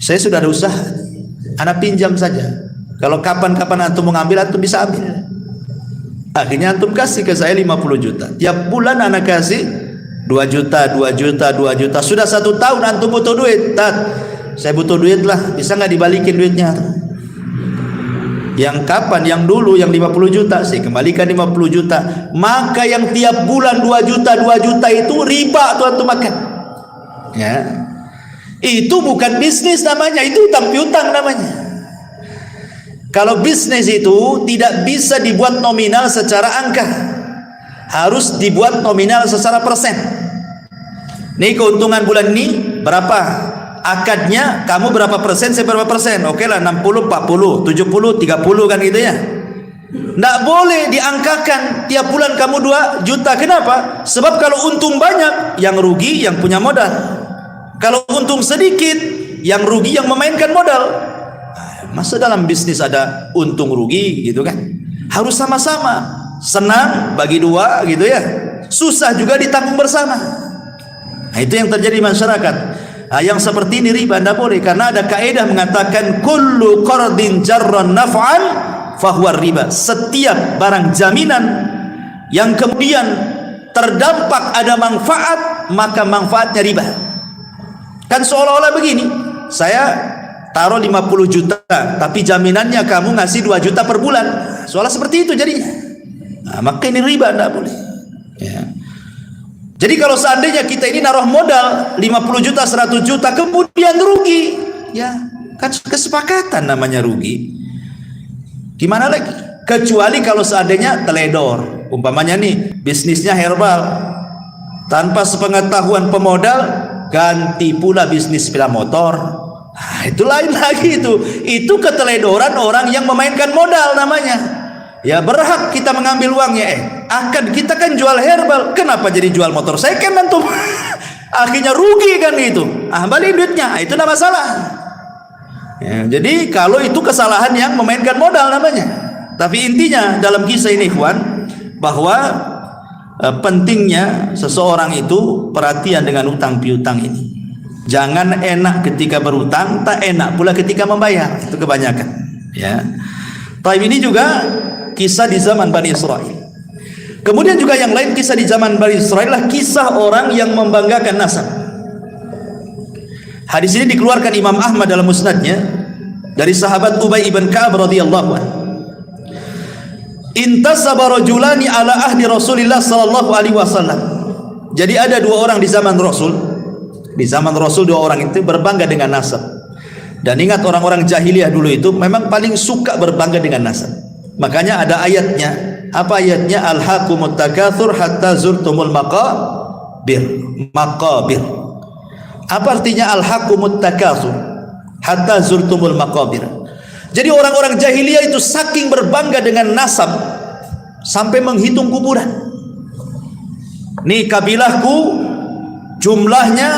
Saya sudah ada usaha, anak pinjam saja, kalau kapan-kapan antum mau ngambil, antum bisa ambil. Akhirnya antum kasih ke saya 50 juta, tiap bulan anak kasih 2 juta, 2 juta, 2 juta. Sudah 1 tahun antum butuh duit, Tat, saya butuh duit lah, bisa nggak dibalikin duitnya? Yang kapan? Yang dulu yang 50 juta saya kembalikan 50 juta. Maka yang tiap bulan 2 juta, 2 juta itu riba tuh antum makan ya. Itu bukan bisnis namanya, itu hutang piutang namanya. Kalau bisnis itu tidak bisa dibuat nominal secara angka, harus dibuat nominal secara persen. Nih keuntungan bulan ini berapa? Akadnya kamu berapa persen, saya berapa persen? Oke lah 60, 40, 70, 30 kan gitu ya. Nggak boleh diangkakan tiap bulan kamu 2 juta. Kenapa? Sebab kalau untung banyak, yang rugi yang punya modal. Kalau untung sedikit, yang rugi yang memainkan modal. Masa dalam bisnis ada untung rugi gitu kan? Harus sama-sama, senang bagi 2 gitu ya, susah juga ditanggung bersama. Nah, itu yang terjadi di masyarakat. Nah, yang seperti ini riba, tidak boleh, karena ada kaidah mengatakan kullu qardin jarran naf'an fahuwa riba. Setiap barang jaminan yang kemudian terdampak ada manfaat, maka manfaatnya riba. Kan seolah-olah begini, saya taruh 50 juta tapi jaminannya kamu ngasih 2 juta per bulan, seolah seperti itu jadinya. Nah, maka ini riba, tidak boleh ya. Jadi kalau seandainya kita ini naruh modal 50 juta, 100 juta kemudian rugi, ya kan kesepakatan namanya rugi. Gimana lagi? Kecuali kalau seandainya teledor, umpamanya nih bisnisnya herbal, tanpa sepengetahuan pemodal ganti pula bisnis sepeda motor. Nah, itu lain lagi, itu keteledoran orang yang memainkan modal namanya. Ya berhak kita mengambil uangnya. Akan kita kan jual herbal, kenapa jadi jual motor second antum? Akhirnya rugi kan itu. Balik duitnya, itu tidak masalah ya. Jadi kalau itu kesalahan yang memainkan modal namanya. Tapi intinya dalam kisah ini ikhwan, bahwa pentingnya seseorang itu perhatian dengan utang piutang ini. Jangan enak ketika berutang, tak enak pula ketika membayar. Itu kebanyakan ya. Tapi ini juga kisah di zaman Bani Israel. Kemudian juga yang lain kisah di zaman Bani Israil adalah kisah orang yang membanggakan nasab. Hadis ini dikeluarkan Imam Ahmad dalam musnadnya dari sahabat Ubay ibn Ka'ab radhiyallahu anhu. Intasaba rajulani ala ahdi Rasulillah sallallahu alaihi wasallam. Jadi ada dua orang di zaman Rasul. Di zaman Rasul dua orang itu berbangga dengan nasab. Dan ingat orang-orang jahiliyah dulu itu memang paling suka berbangga dengan nasab. Makanya ada ayatnya. Apa ayatnya? Alhaqumut takatsur hatta zurtumul maqabir. Maqabir. Apa artinya alhaqumut takatsur hatta zurtumul maqabir? Jadi orang-orang jahiliyah itu saking berbangga dengan nasab sampai menghitung kuburan. Nih kabilahku jumlahnya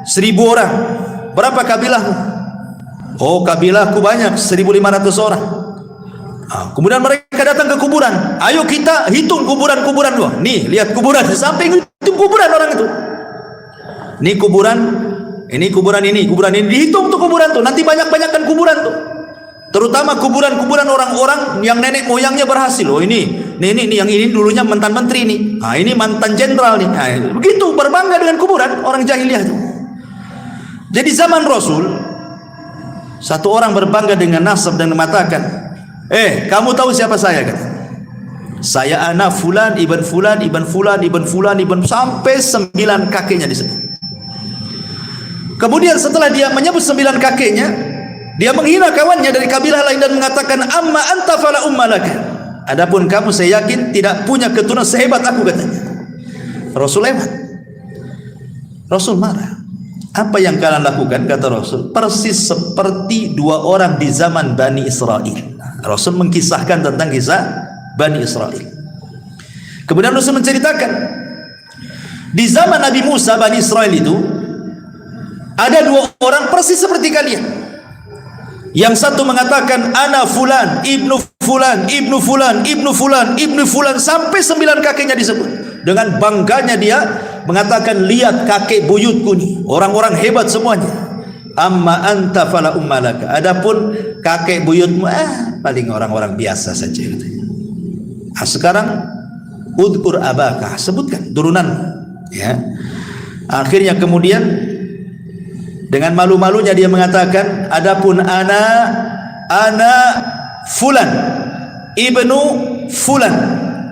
1000 orang. Berapa kabilahmu? Oh, kabilahku banyak, 1500 orang. Kemudian mereka datang ke kuburan. Ayo kita hitung kuburan-kuburan dulu. Nih, lihat kuburan. Sampai hitung kuburan orang itu. Ini kuburan, ini kuburan ini, kuburan ini. Dihitung tuh kuburan tuh. Nanti banyak-banyakkan kuburan tuh. Terutama kuburan-kuburan orang-orang yang nenek moyangnya berhasil. Oh ini yang ini dulunya mantan menteri nih. Nah, ini mantan jenderal nih. Nah, begitu berbangga dengan kuburan orang jahiliyah itu. Jadi zaman Rasul, satu orang berbangga dengan nasab dan mengatakan, kamu tahu siapa saya? Kata, saya anak fulan ibn fulan ibn fulan ibn fulan ibn, sampai 9 kakeknya disebut. Kemudian setelah dia menyebut 9 kakeknya, dia menghina kawannya dari kabilah lain dan mengatakan, amma anta fala ummalaka. Adapun kamu saya yakin tidak punya keturunan sehebat aku, katanya. Rasul lewat. Rasul marah. Apa yang kalian lakukan, kata Rasul, persis seperti dua orang di zaman Bani Israil. Rasul mengkisahkan tentang kisah Bani Israil. Kemudian Rasul menceritakan, di zaman Nabi Musa Bani Israil itu ada dua orang persis seperti kalian. Yang satu mengatakan ana fulan ibnu fulan ibnu fulan ibnu fulan ibnu fulan, sampai 9 kakeknya disebut. Dengan bangganya dia mengatakan, lihat kakek buyutku nih, orang-orang hebat semuanya. Amma anta fala ummalaka. Adapun kakek buyutmu paling orang-orang biasa saja, katanya. Sekarang udkur abaka, sebutkan turunan, ya. Akhirnya kemudian dengan malu-malunya dia mengatakan, adapun ana fulan ibnu fulan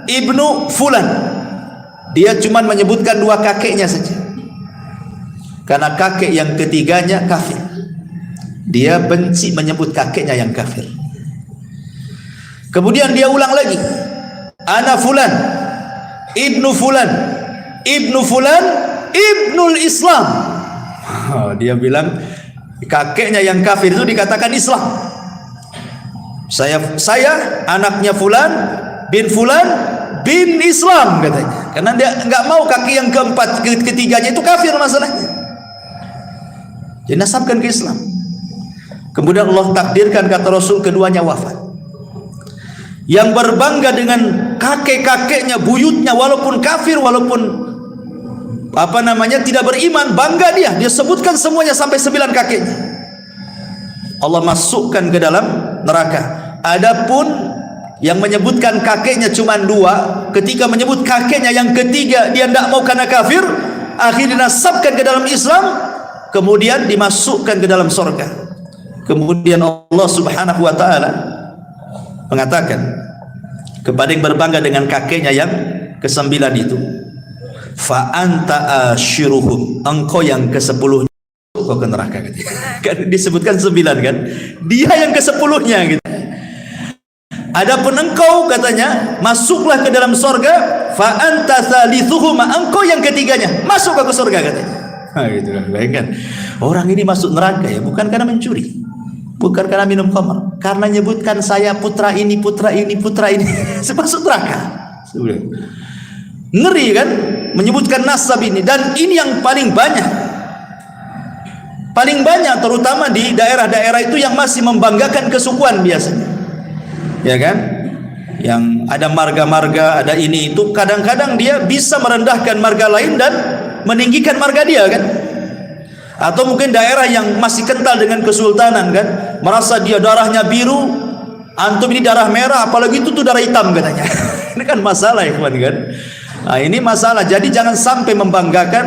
ibnu fulan. Dia cuma menyebutkan 2 kakeknya saja, karena kakek yang ketiganya kafir. Dia benci menyebut kakeknya yang kafir. Kemudian dia ulang lagi, ana fulan ibnu fulan ibnu fulan ibnul Islam. Dia bilang kakeknya yang kafir itu dikatakan Islam. Saya anaknya fulan bin fulan bin Islam, katanya. Karena dia nggak mau kaki yang keempat ketiganya itu kafir masalahnya. Dia nasabkan ke Islam. Kemudian Allah takdirkan, kata Rasul, keduanya wafat. Yang berbangga dengan kakek-kakeknya, buyutnya, walaupun kafir, walaupun tidak beriman, bangga dia sebutkan semuanya sampai 9 kakeknya. Allah masukkan ke dalam neraka. Adapun yang menyebutkan kakeknya cuma 2, ketika menyebut kakeknya yang ketiga dia tidak mau karena kafir, akhirnya dinasabkan ke dalam Islam, kemudian dimasukkan ke dalam surga. Kemudian Allah Subhanahu wa taala mengatakan kepada yang berbangga dengan kakeknya yang ke-9 itu, fa anta ashiruhum, engkau yang ke-10 kau ke neraka, gitu. Kan disebutkan 9 kan, dia yang ke-10-nya gitu. Adapun engkau, katanya, masuklah ke dalam surga, fa anta thalithuhuma, engkau yang ketiganya, masuk ke surga, katanya. Gitu kan, bayangkan. Orang ini masuk neraka ya bukan karena mencuri, bukan karena minum khamr, karena nyebutkan saya putra ini, putra ini, putra ini. Masuk neraka. Ngeri kan, menyebutkan nasab ini. Dan ini yang paling banyak terutama di daerah-daerah itu yang masih membanggakan kesukuan biasanya, ya kan, yang ada marga-marga, ada ini itu, kadang-kadang dia bisa merendahkan marga lain dan meninggikan marga dia kan. Atau mungkin daerah yang masih kental dengan kesultanan kan, merasa dia darahnya biru, antum ini darah merah, apalagi itu tuh darah hitam, katanya. Ini kan masalah ya kawan kan. Nah, ini masalah. Jadi jangan sampai membanggakan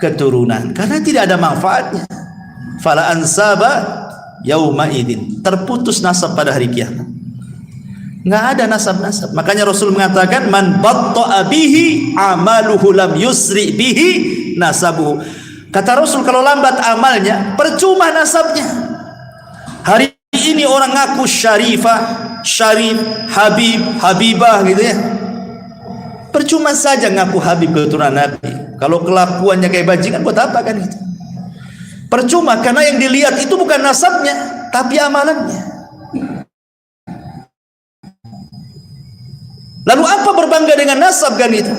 keturunan karena tidak ada manfaatnya. Fala ansaba yauma idzin. Terputus nasab pada hari kiamat. Nggak ada nasab-nasab. Makanya Rasul mengatakan man batta'a bihi amaluhu lam yusri bihi nasabuhu. Kata Rasul kalau lambat amalnya percuma nasabnya. Hari ini orang ngaku syarifah, syarif, habib, habibah gitu ya. Percuma saja ngaku habib keturunan Nabi. Kalau kelakuannya kayak bajingan buat apa kan gitu. Percuma karena yang dilihat itu bukan nasabnya tapi amalannya. Lalu apa berbangga dengan nasab kan itu?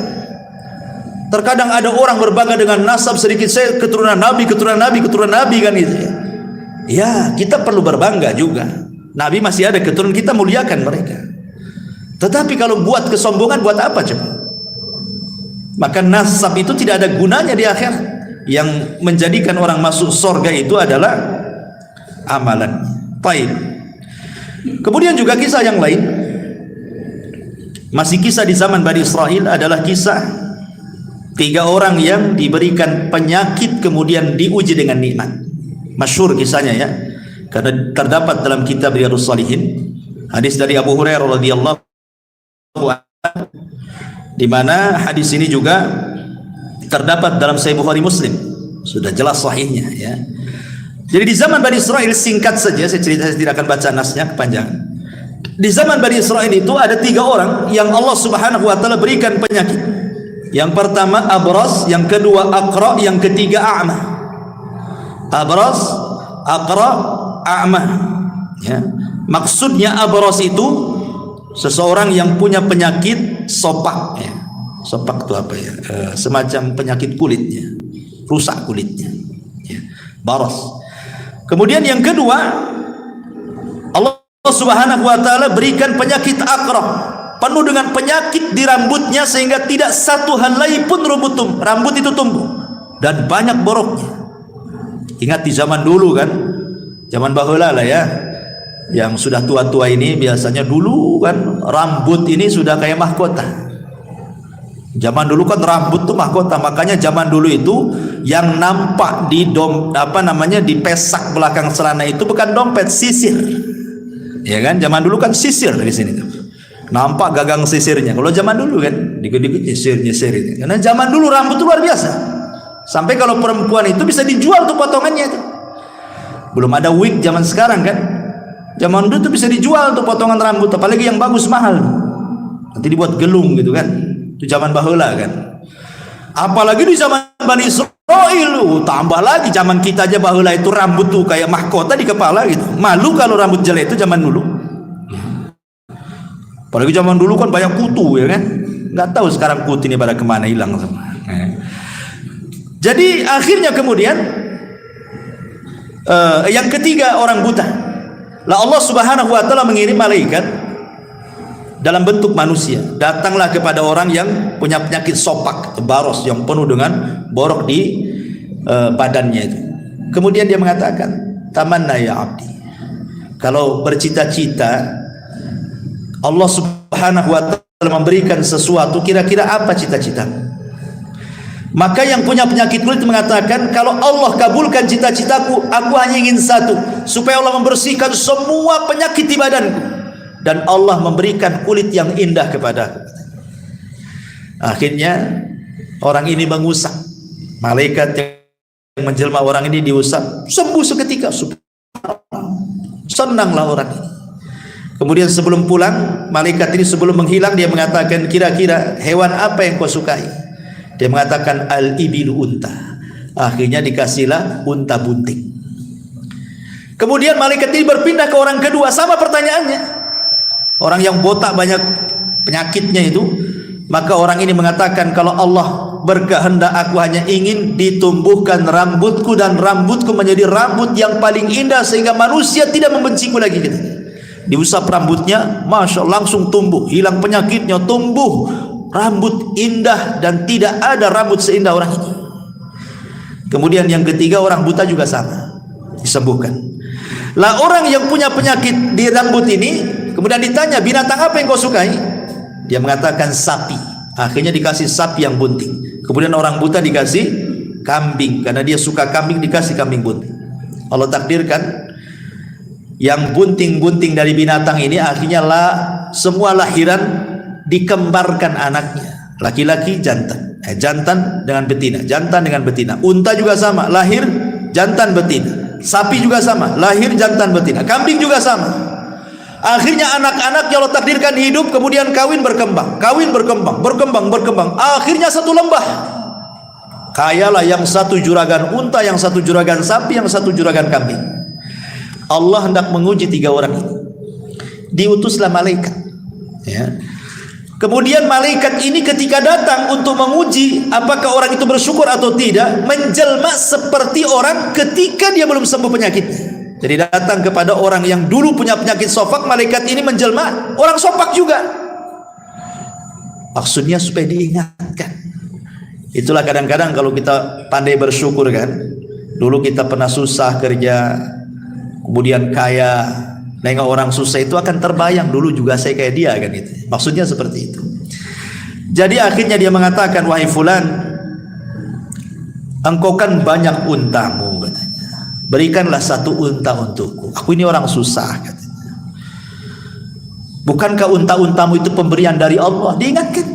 Terkadang ada orang berbangga dengan nasab sedikit, saya keturunan Nabi, keturunan Nabi, keturunan Nabi kan itu ya. Ya, kita perlu berbangga juga. Nabi masih ada keturunan, kita muliakan mereka. Tetapi kalau buat kesombongan buat apa coba? Maka nasab itu tidak ada gunanya di akhirat. Yang menjadikan orang masuk surga itu adalah amalan. Baik. Kemudian juga kisah yang lain. Masih kisah di zaman Bani Israel adalah kisah 3 orang yang diberikan penyakit kemudian diuji dengan nikmat. Masyhur kisahnya ya. Karena terdapat dalam kitab Riyadhus Shalihin hadis dari Abu Hurairah radhiyallahu anhu, di mana hadis ini juga terdapat dalam Sahih Bukhari Muslim. Sudah jelas sahihnya ya. Jadi di zaman Bani Israel, singkat saja saya cerita, saya tidak akan baca nasnya kepanjangan. Di zaman Bani Israel itu ada 3 orang yang Allah Subhanahu wa taala berikan penyakit. Yang pertama abras, yang kedua aqra, yang ketiga a'ma. Abras, aqra, a'ma. Ya. Maksudnya abras itu seseorang yang punya penyakit sopak ya. Sopak itu apa ya? Semacam penyakit kulitnya, rusak kulitnya. Ya. Baras. Kemudian yang kedua Allah Subhanahu wa taala berikan penyakit aqra, penuh dengan penyakit di rambutnya sehingga tidak satu helai pun rambut itu tumbuh dan banyak boroknya. Ingat di zaman dulu kan, zaman baheula lah ya, yang sudah tua-tua ini biasanya dulu kan rambut ini sudah kayak mahkota. Zaman dulu kan rambut tuh mahkota, makanya zaman dulu itu yang nampak di di pesak belakang celana itu bukan dompet, sisir. Ya kan, zaman dulu kan sisir dari sini tuh. Nampak gagang sisirnya. Kalau zaman dulu kan dikit-dikit nyisir itu. Karena zaman dulu rambut itu luar biasa. Sampai kalau perempuan itu bisa dijual tuh potongannya itu. Belum ada wig zaman sekarang kan. Zaman dulu tuh bisa dijual tuh potongan rambut, apalagi yang bagus mahal. Nanti dibuat gelung gitu kan. Itu zaman baheula kan. Apalagi di zaman Bani Israil, tambah lagi zaman kita aja baheula itu rambut tuh kayak mahkota di kepala gitu. Malu kalau rambut jelek itu zaman dulu. Apalagi zaman dulu kan banyak kutu ya kan. Nggak tahu sekarang kutu ini pada kemana, hilang semua. Jadi akhirnya kemudian yang ketiga orang buta. Lah Allah Subhanahu wa taala mengirim malaikat dalam bentuk manusia, datanglah kepada orang yang punya penyakit sopak, baros, yang penuh dengan borok di badannya itu. Kemudian dia mengatakan, tamanna ya abdi, kalau bercita-cita Allah Subhanahu wa taala memberikan sesuatu, kira-kira apa cita-citamu? Maka yang punya penyakit kulit mengatakan, kalau Allah kabulkan cita-citaku, aku hanya ingin satu, supaya Allah membersihkan semua penyakit di badanku dan Allah memberikan kulit yang indah kepadaku. Akhirnya orang ini mengusap, malaikat yang menjelma orang ini diusap, sembuh seketika. Senanglah orang ini. Kemudian sebelum pulang, malaikat ini sebelum menghilang dia mengatakan, kira-kira hewan apa yang kau sukai? Dia mengatakan al-ibilu unta. Akhirnya dikasihlah unta bunting. Kemudian malaikat ini berpindah ke orang kedua, sama pertanyaannya. Orang yang botak banyak penyakitnya itu, maka orang ini mengatakan, kalau Allah berkehendak aku hanya ingin ditumbuhkan rambutku dan rambutku menjadi rambut yang paling indah sehingga manusia tidak membenciku lagi gitu. Diusap rambutnya, masya Allah, langsung tumbuh, hilang penyakitnya, tumbuh rambut indah dan tidak ada rambut seindah orang ini. Kemudian yang ketiga orang buta juga sama, disembuhkan. Lah orang yang punya penyakit di rambut ini kemudian ditanya, binatang apa yang kau sukai? Dia mengatakan sapi. Akhirnya dikasih sapi yang bunting. Kemudian orang buta dikasih kambing, karena dia suka kambing, dikasih kambing bunting. Allah takdirkan yang bunting-bunting dari binatang ini akhirnya semua lahiran dikembarkan anaknya, laki-laki jantan, jantan dengan betina, jantan dengan betina. Unta juga sama, lahir jantan betina. Sapi juga sama, lahir jantan betina. Kambing juga sama. Akhirnya anak-anak yang Allah takdirkan hidup, kemudian kawin berkembang, berkembang. Akhirnya satu lembah. Kayalah yang satu juragan unta, yang satu juragan sapi, yang satu juragan kambing. Allah hendak menguji 3 orang ini. Diutuslah malaikat. Ya. Kemudian malaikat ini ketika datang untuk menguji apakah orang itu bersyukur atau tidak, menjelma seperti orang ketika dia belum sembuh penyakitnya. Jadi datang kepada orang yang dulu punya penyakit sofak, malaikat ini menjelma orang sofak juga. Maksudnya supaya diingatkan. Itulah kadang-kadang kalau kita pandai bersyukur kan. Dulu kita pernah susah kerja, kemudian kaya, nengok orang susah itu akan terbayang, dulu juga saya kayak dia kan itu. Maksudnya seperti itu. Jadi akhirnya dia mengatakan, wahai fulan, engkau kan banyak untamu katanya. Berikanlah 1 unta untukku. Aku ini orang susah katanya. Bukankah unta-untamu itu pemberian dari Allah? Diingatkan.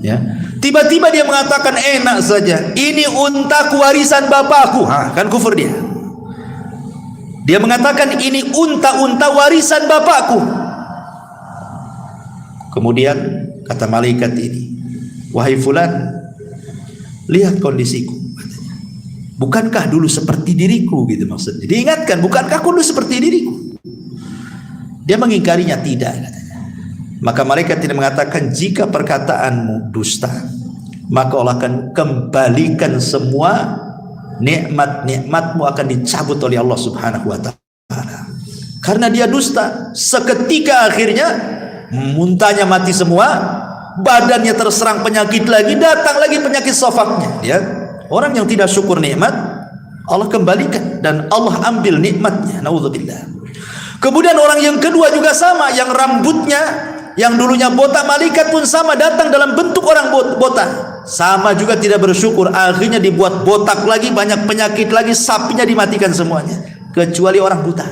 Ya. Tiba-tiba dia mengatakan enak saja. Ini untaku warisan bapakku. Kan kufur dia. Dia mengatakan ini unta-unta warisan bapakku. Kemudian kata malaikat ini, wahai fulan, lihat kondisiku. Bukankah dulu seperti diriku gitu maksudnya. Diingatkan, bukankah aku dulu seperti diriku? Dia mengingkarinya, tidak katanya. Maka malaikat tidak mengatakan, jika perkataanmu dusta, maka Allah akan kembalikan semua nikmat-nikmatmu akan dicabut oleh Allah Subhanahu wa taala. Karena dia dusta, seketika akhirnya muntahnya mati semua, badannya terserang penyakit lagi, datang lagi penyakit sofaknya. Ya, orang yang tidak syukur nikmat, Allah kembalikan dan Allah ambil nikmatnya. Naudzubillah. Kemudian orang yang kedua juga sama, yang rambutnya yang dulunya botak, malaikat pun sama datang dalam bentuk orang botak. Sama juga tidak bersyukur, akhirnya dibuat botak lagi, banyak penyakit lagi, sapinya dimatikan semuanya, kecuali orang buta.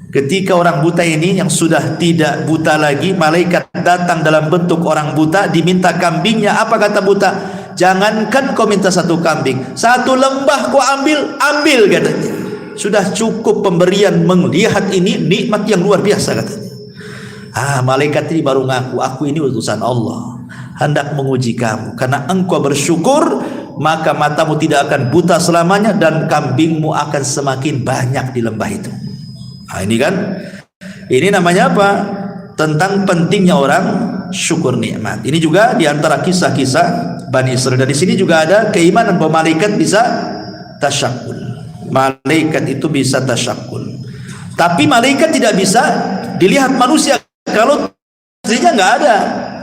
Ketika orang buta ini yang sudah tidak buta lagi, malaikat datang dalam bentuk orang buta, diminta kambingnya. Apa kata buta? Jangankan kau minta 1 kambing, 1 lembah kau ambil katanya. Sudah cukup pemberian, melihat ini nikmat yang luar biasa katanya. Malaikat ini baru ngaku, aku ini utusan Allah, hendak menguji kamu. Karena engkau bersyukur, maka matamu tidak akan buta selamanya dan kambingmu akan semakin banyak di lembah itu. Ini kan, ini namanya apa? Tentang pentingnya orang syukur nikmat. Ini juga diantara kisah-kisah Bani Israil. Dan di sini juga ada keimanan bahwa malaikat bisa tasyakul. Malaikat itu bisa tasyakul. Tapi malaikat tidak bisa dilihat manusia. Kalau istrinya nggak ada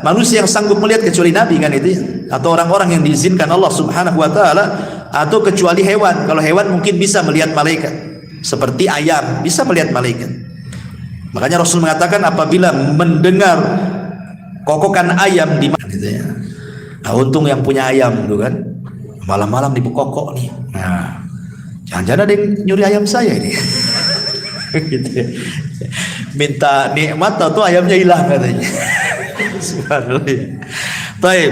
manusia yang sanggup melihat kecuali Nabi kan itu ya. Atau orang-orang yang diizinkan Allah Subhanahu wa taala, atau kecuali hewan. Kalau hewan mungkin bisa melihat malaikat. Seperti ayam bisa melihat malaikat. Makanya Rasul mengatakan apabila mendengar kokokan ayam di mana gitu ya. Nah, untung yang punya ayam itu kan. Malam-malam dibekokok nih. Nah, jangan-jangan ada yang nyuri ayam saya ini. Gitu ya. Minta nikmat atau ayamnya hilang katanya. Subhanallah. Baik.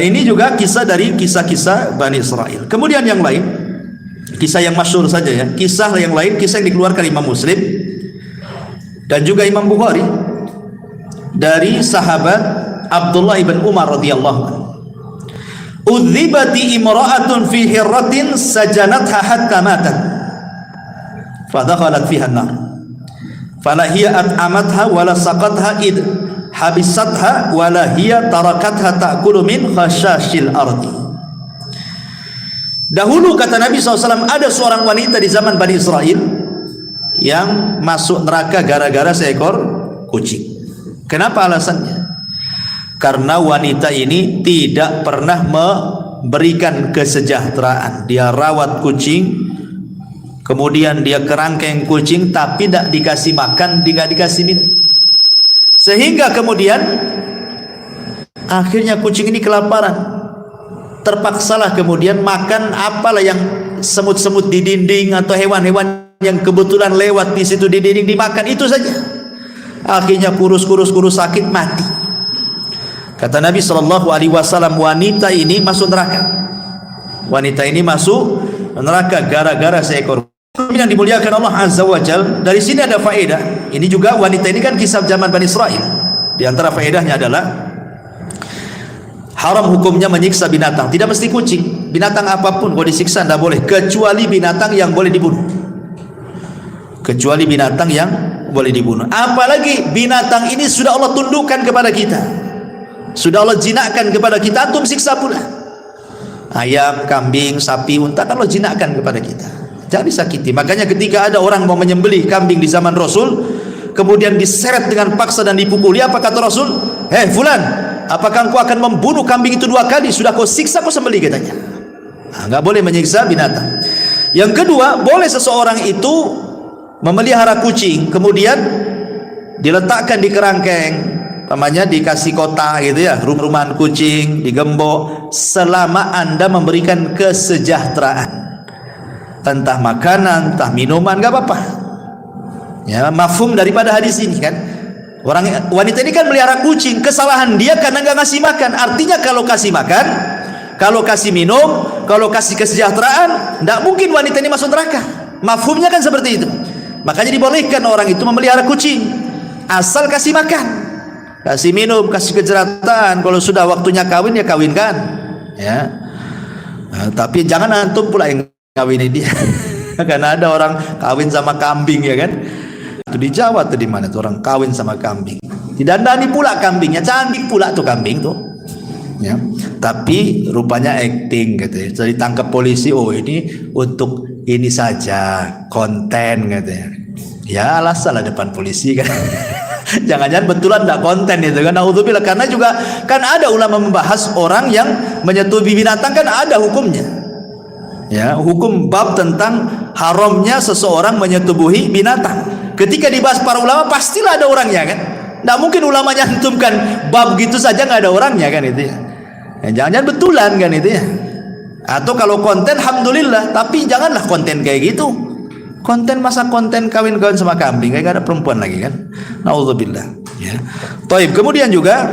Ini juga kisah dari kisah-kisah Bani Israil. Kemudian yang lain, kisah yang masyhur saja ya. Kisah yang lain, kisah yang dikeluarkan Imam Muslim dan juga Imam Bukhari dari sahabat Abdullah ibn Umar radhiyallahu anhu. Udzibati imra'atun fi hirratin sajanatha hatta matat. Fadakhalat fiha an-nar. Fala hiya at'amatha wala saqatha id habisatha wala hiya tarakatha ta'kulu min khashashil ardi. Dahulu kata Nabi SAW, ada seorang wanita di zaman Bani Israil yang masuk neraka gara-gara seekor kucing. Kenapa alasannya? Karena wanita ini tidak pernah memberikan kesejahteraan. Dia rawat kucing, kemudian dia kerangkeng kucing, tapi tidak dikasih makan, tidak dikasih minum. Sehingga kemudian akhirnya kucing ini kelaparan. Terpaksalah kemudian makan apalah yang semut-semut di dinding atau hewan-hewan yang kebetulan lewat di situ di dinding, dimakan itu saja. Akhirnya kurus sakit, mati. Kata Nabi SAW, wanita ini masuk neraka. Wanita ini masuk neraka gara-gara seekor. Yang dimuliakan Allah Azza wa Jal, dari sini ada faedah. Ini juga wanita ini kan kisah zaman Bani Israel. Di antara faedahnya adalah haram hukumnya menyiksa binatang. Tidak mesti kucing, binatang apapun kalau disiksa tidak boleh, kecuali binatang yang boleh dibunuh. Kecuali binatang yang boleh dibunuh. Apalagi binatang ini sudah Allah tundukkan kepada kita, sudah Allah jinakkan kepada kita, antum siksa pula. Ayam, kambing, sapi, unta kan Allah jinakkan kepada kita, jangan disakiti. Makanya ketika ada orang mau menyembelih kambing di zaman Rasul, kemudian diseret dengan paksa dan dipukuli, apa kata Rasul? Hei fulan, apakah engkau akan membunuh kambing itu 2 kali? Sudah kau siksa, kau sembelih, katanya. Nggak boleh menyiksa binatang. Yang kedua, boleh seseorang itu memelihara kucing, kemudian diletakkan di kerangkeng, namanya dikasih kotak gitu ya, rumahan kucing, digembok, selama Anda memberikan kesejahteraan, entah makanan, entah minuman, nggak apa-apa. Ya, mafhum daripada hadis ini kan. Wanita ini kan melihara kucing, kesalahan dia karena nggak ngasih makan. Artinya kalau kasih makan, kalau kasih minum, kalau kasih kesejahteraan, tidak mungkin wanita ini masuk neraka. Mafhumnya kan seperti itu. Makanya dibolehkan orang itu memelihara kucing, asal kasih makan, kasih minum, kasih kesejahteraan. Kalau sudah waktunya kawin, ya kawinkan, ya. Nah, tapi jangan antum pula yang kawinin dia. Karena ada orang kawin sama kambing, ya kan? Itu di Jawa tuh, di mana tuh orang kawin sama kambing, didandani pula kambingnya, cantik pula tuh kambing tuh, ya. Tapi rupanya acting gitu ya. Jadi tangkap polisi, oh ini untuk ini saja, konten katanya. Ya alasan lah depan polisi kan. Jangan-jangan betulan tidak konten itu kan. Naudzubillah. Karena juga kan ada ulama membahas orang yang menyetubuhi binatang, kan ada hukumnya. Ya, hukum bab tentang haramnya seseorang menyetubuhi binatang. Ketika dibahas para ulama, pastilah ada orangnya kan. Tidak mungkin ulama nyantumkan bab gitu saja nggak ada orangnya kan itu ya. Jangan-jangan betulan kan itu ya. Atau kalau konten, alhamdulillah, tapi janganlah konten kayak gitu. Konten masa konten kawin-kawin sama kambing, kayak gak ada perempuan lagi kan. Nauzubillah. Ya. Taib. Kemudian juga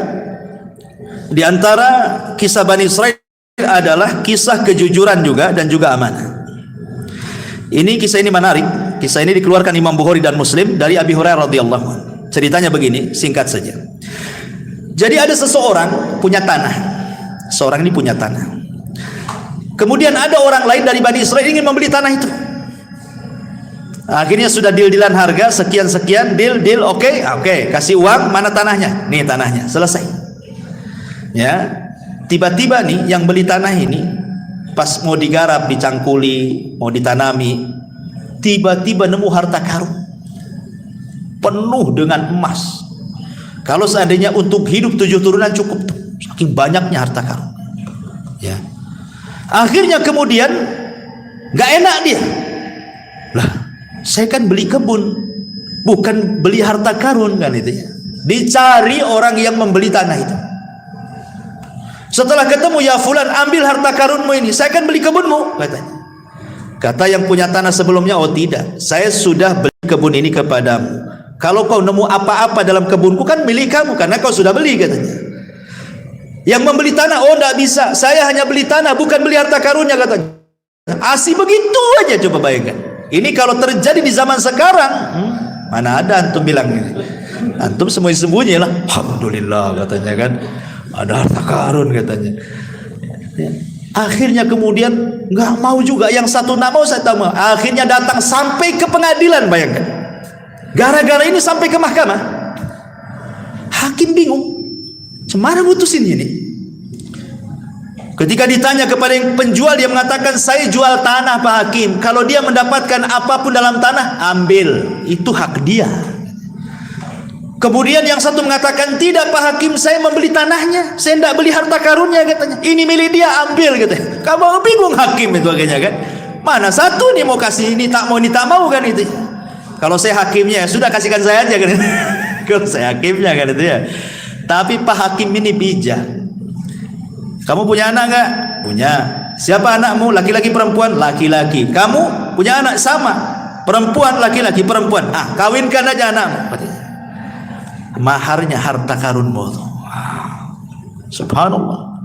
di antara kisah Bani Israel adalah kisah kejujuran juga dan juga amanah. Kisah ini menarik. Kisah ini dikeluarkan Imam Bukhari dan Muslim dari Abi Hurairah radhiyallahu anhu. Ceritanya begini, singkat saja. Jadi ada seseorang punya tanah. Seorang ini punya tanah. Kemudian ada orang lain dari Bani Israel ingin membeli tanah itu. Akhirnya sudah deal-dealan harga sekian-sekian, deal, oke, kasih uang, mana tanahnya? Nih tanahnya, selesai. Ya, tiba-tiba nih yang beli tanah ini pas mau digarap, dicangkuli, mau ditanami, tiba-tiba nemu harta karun penuh dengan emas. Kalau seandainya untuk hidup 7 turunan cukup tuh, saking banyaknya harta karun. Ya. Akhirnya kemudian nggak enak dia. Lah, saya kan beli kebun, bukan beli harta karun kan itu ya. Dicari orang yang membeli tanah itu. Setelah ketemu, ya fulan, ambil harta karunmu ini, saya kan beli kebunmu, katanya. Kata yang punya tanah sebelumnya, oh tidak, saya sudah beli kebun ini kepadamu. Kalau kau nemu apa-apa dalam kebunku kan milik kamu, karena kau sudah beli, katanya. Yang membeli tanah, oh tidak bisa, saya hanya beli tanah, bukan beli harta karunnya, katanya. Asih begitu aja, coba bayangkan. Ini kalau terjadi di zaman sekarang, mana ada antum bilang ini. Antum sembunyi-sembunyi lah. Alhamdulillah, katanya kan, ada harta karun, katanya. Akhirnya kemudian nggak mau juga, yang satu nggak mau, saya tahu. Akhirnya datang sampai ke pengadilan, bayangkan. Gara-gara ini sampai ke mahkamah. Hakim bingung. Cemara mutusin ini. Ketika ditanya kepada yang penjual, dia mengatakan, saya jual tanah Pak Hakim. Kalau dia mendapatkan apapun dalam tanah, ambil. Itu hak dia. Kemudian yang satu mengatakan, tidak Pak Hakim, saya membeli tanahnya, saya tidak beli harta karunnya, katanya. Ini milik dia, ambil, katanya. Kamu bingung hakim itu akhirnya kan. Mana satu nih mau kasih, ini tak mau kan itu. Kalau saya hakimnya, ya sudah kasihkan saya aja kan. Kalau saya hakimnya kan itu ya. Tapi Pak Hakim ini bijak. Kamu punya anak enggak? Punya. Siapa anakmu? Laki-laki perempuan? Laki-laki. Kamu punya anak? Sama. Perempuan, laki-laki, perempuan. Kawinkan aja anakmu. Maharnya harta karunmu. Subhanallah.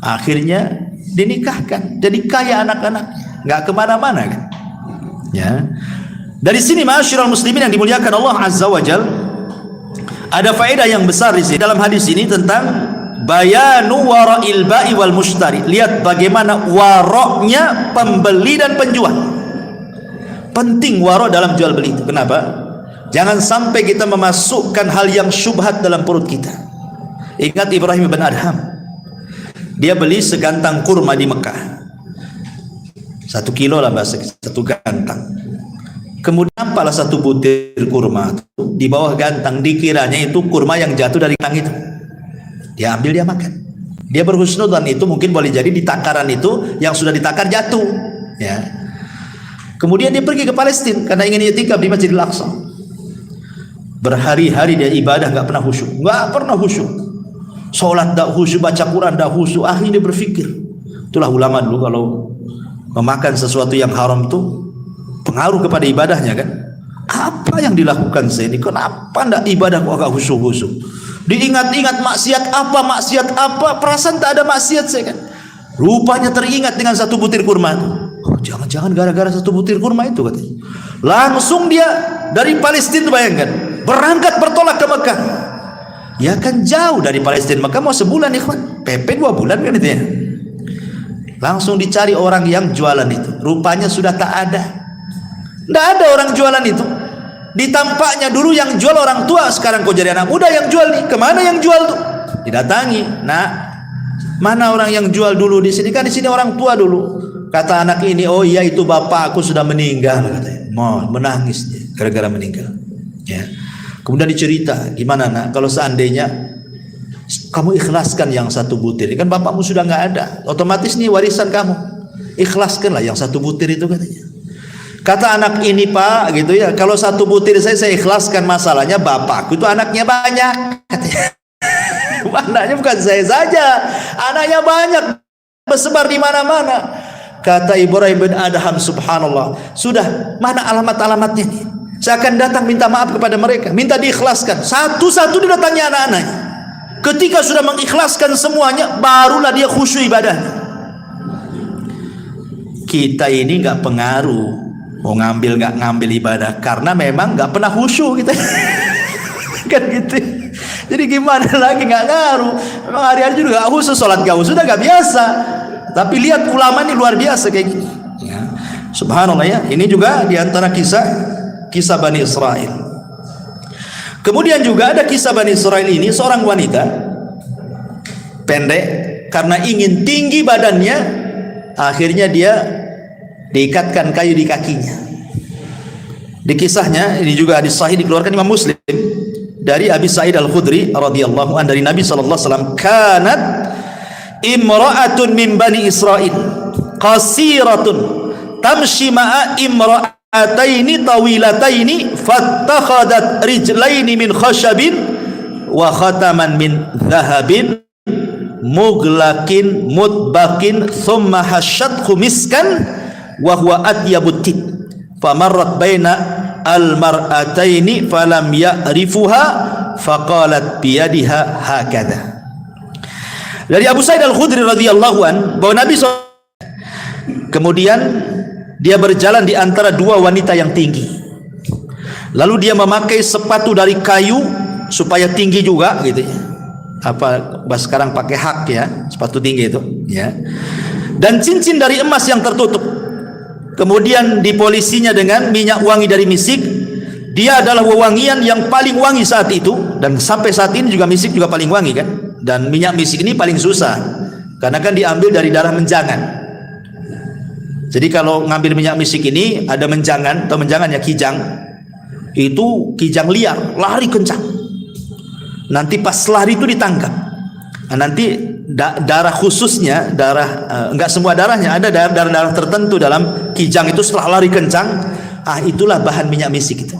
Akhirnya dinikahkan. Jadi kaya anak-anaknya. Enggak kemana-mana kan. Ya. Dari sini ma'asyiral muslimin yang dimuliakan Allah Azza wa Jal, ada faedah yang besar di sini dalam hadis ini tentang bayanu wara'il ba'i wal mushtari. Lihat bagaimana waroknya pembeli dan penjual. Penting warok dalam jual beli itu. Kenapa? Jangan sampai kita memasukkan hal yang syubhat dalam perut kita. Ingat Ibrahim bin Adham, dia beli segantang kurma di Mekah, 1 kilo lah bahasa, 1 gantang. Kemudian nampaklah 1 butir kurma di bawah gantang, dikiranya itu kurma yang jatuh dari gantang itu. Dia ambil, dia makan. Dia berhusnudzon itu mungkin boleh jadi di takaran itu yang sudah ditakar jatuh. Ya. Kemudian dia pergi ke Palestina karena ingin i'tikaf di Masjidil Aqsa. Berhari-hari dia ibadah nggak pernah khusyuk, nggak pernah khusyuk. Sholat nggak khusyuk, baca Quran nggak khusyuk. Akhirnya dia berpikir, itulah ulama dulu kalau memakan sesuatu yang haram tuh pengaruh kepada ibadahnya kan. Apa yang dilakukan saya ini? Kenapa ndak ibadah kok agak khusyuk-khusyuk? Diingat-ingat maksiat apa, perasaan tak ada maksiat saya kan. Rupanya teringat dengan 1 butir kurma itu. Oh, jangan-jangan gara-gara 1 butir kurma itu katanya. Langsung dia dari Palestina, bayangkan, berangkat bertolak ke Mekah. Ya kan jauh dari Palestina Mekah mau sebulan ikhwan. PP 2 bulan kan itu ya. Langsung dicari orang yang jualan itu. Rupanya sudah tak ada. Tidak ada orang jualan itu. Ditampaknya dulu yang jual orang tua, sekarang kok jadi anak muda yang jual nih. Kemana yang jual tuh? Didatangi. Nah, mana orang yang jual dulu di sini? Kan di sini orang tua dulu. Kata anak ini, oh iya itu bapak aku sudah meninggal katanya. Mau menangis dia gara-gara meninggal. Ya. Kemudian dicerita, gimana nak? Kalau seandainya kamu ikhlaskan yang 1 butir, kan bapakmu sudah nggak ada, otomatis nih warisan kamu. Ikhlaskanlah yang 1 butir itu katanya. Kata anak ini, Pak, gitu ya, kalau 1 butir saya ikhlaskan, masalahnya bapakku itu anaknya banyak katanya. Anaknya bukan saya saja, anaknya banyak, bersebar di mana-mana. Kata Ibrahim bin Adham, subhanallah, sudah, mana alamat-alamatnya nih? Saya akan datang minta maaf kepada mereka, minta diikhlaskan. Satu-satu didatangi anak-anaknya. Ketika sudah mengikhlaskan semuanya, barulah dia khusyuk ibadahnya. Kita ini nggak pengaruh mau ngambil nggak ngambil ibadah, karena memang nggak pernah khusyuk kita. Kan gitu. Jadi gimana lagi, nggak ngaruh. Memang hari-hari juga nggak khusyuk, sholat nggak khusyuk, sudah nggak biasa. Tapi lihat ulama ini luar biasa kayak gini. Ya. Subhanallah ya. Ini juga diantara kisah Bani Israel. Kemudian juga ada kisah Bani Israel ini, seorang wanita pendek, karena ingin tinggi badannya, akhirnya dia diikatkan kayu di kakinya. Di kisahnya ini juga hadis sahih dikeluarkan Imam Muslim dari Abi Sa'id Al-Khudri radhiyallahu anhu, dari Nabi sallallahu alaihi wasallam, kanat imra'atun min Bani Israil qasiratun tamshi ma'a imra'ataini tawilataini fattakhadat rijlaini min khashabin wa khataman min dhahabin mughlaqin mutbaqin thumma hasyathu miskan wa huwa atyabut tib famarrat baina al-mar'ataini falam ya'rifuha faqalat biyadiha hakadha. Dari Abu Sa'id Al-Khudri radhiyallahu an, bahwa Nabi SAW kemudian dia berjalan di antara 2 wanita yang tinggi. Lalu dia memakai sepatu dari kayu supaya tinggi juga gitu ya. Apa sekarang pakai hak ya, sepatu tinggi itu ya. Dan cincin dari emas yang tertutup. Kemudian dipolisinya dengan minyak wangi dari misik. Dia adalah wewangian yang paling wangi saat itu, dan sampai saat ini juga misik juga paling wangi kan. Dan minyak misik ini paling susah karena kan diambil dari darah menjangan. Jadi kalau ngambil minyak misik ini ada menjangan, atau menjangannya kijang, itu kijang liar, lari kencang. Nanti pas lari itu ditangkap. Nah, nanti darah khususnya, enggak semua darahnya, ada darah-darah tertentu dalam kijang itu setelah lari kencang, itulah bahan minyak misik itu.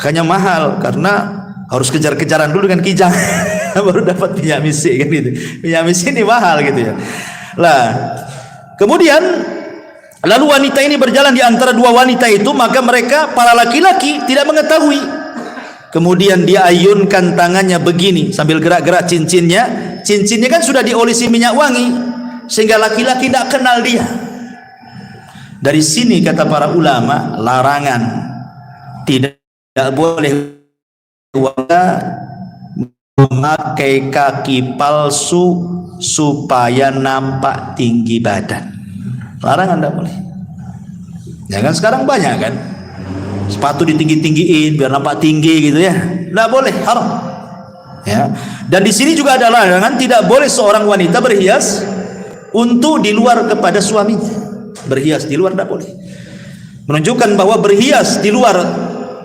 Makanya mahal, karena harus kejar-kejaran dulu dengan kijang baru dapat minyak misik kan gitu. Minyak misik ini mahal gitu ya. Lah, kemudian lalu wanita ini berjalan di antara dua wanita itu, maka mereka para laki-laki tidak mengetahui. Kemudian dia ayunkan tangannya begini sambil gerak-gerak cincinnya. Cincinnya kan sudah diolesi minyak wangi sehingga laki-laki tidak kenal dia. Dari sini kata para ulama, larangan tidak boleh wanita memakai kaki palsu supaya nampak tinggi badan. Larangan, tidak boleh. Ya kan sekarang banyak kan sepatu ditinggi-tinggiin biar nampak tinggi gitu ya. Tidak boleh, haram. Ya. Dan di sini juga ada larangan tidak boleh seorang wanita berhias untuk di luar kepada suaminya. Berhias di luar tidak boleh. Menunjukkan bahwa berhias di luar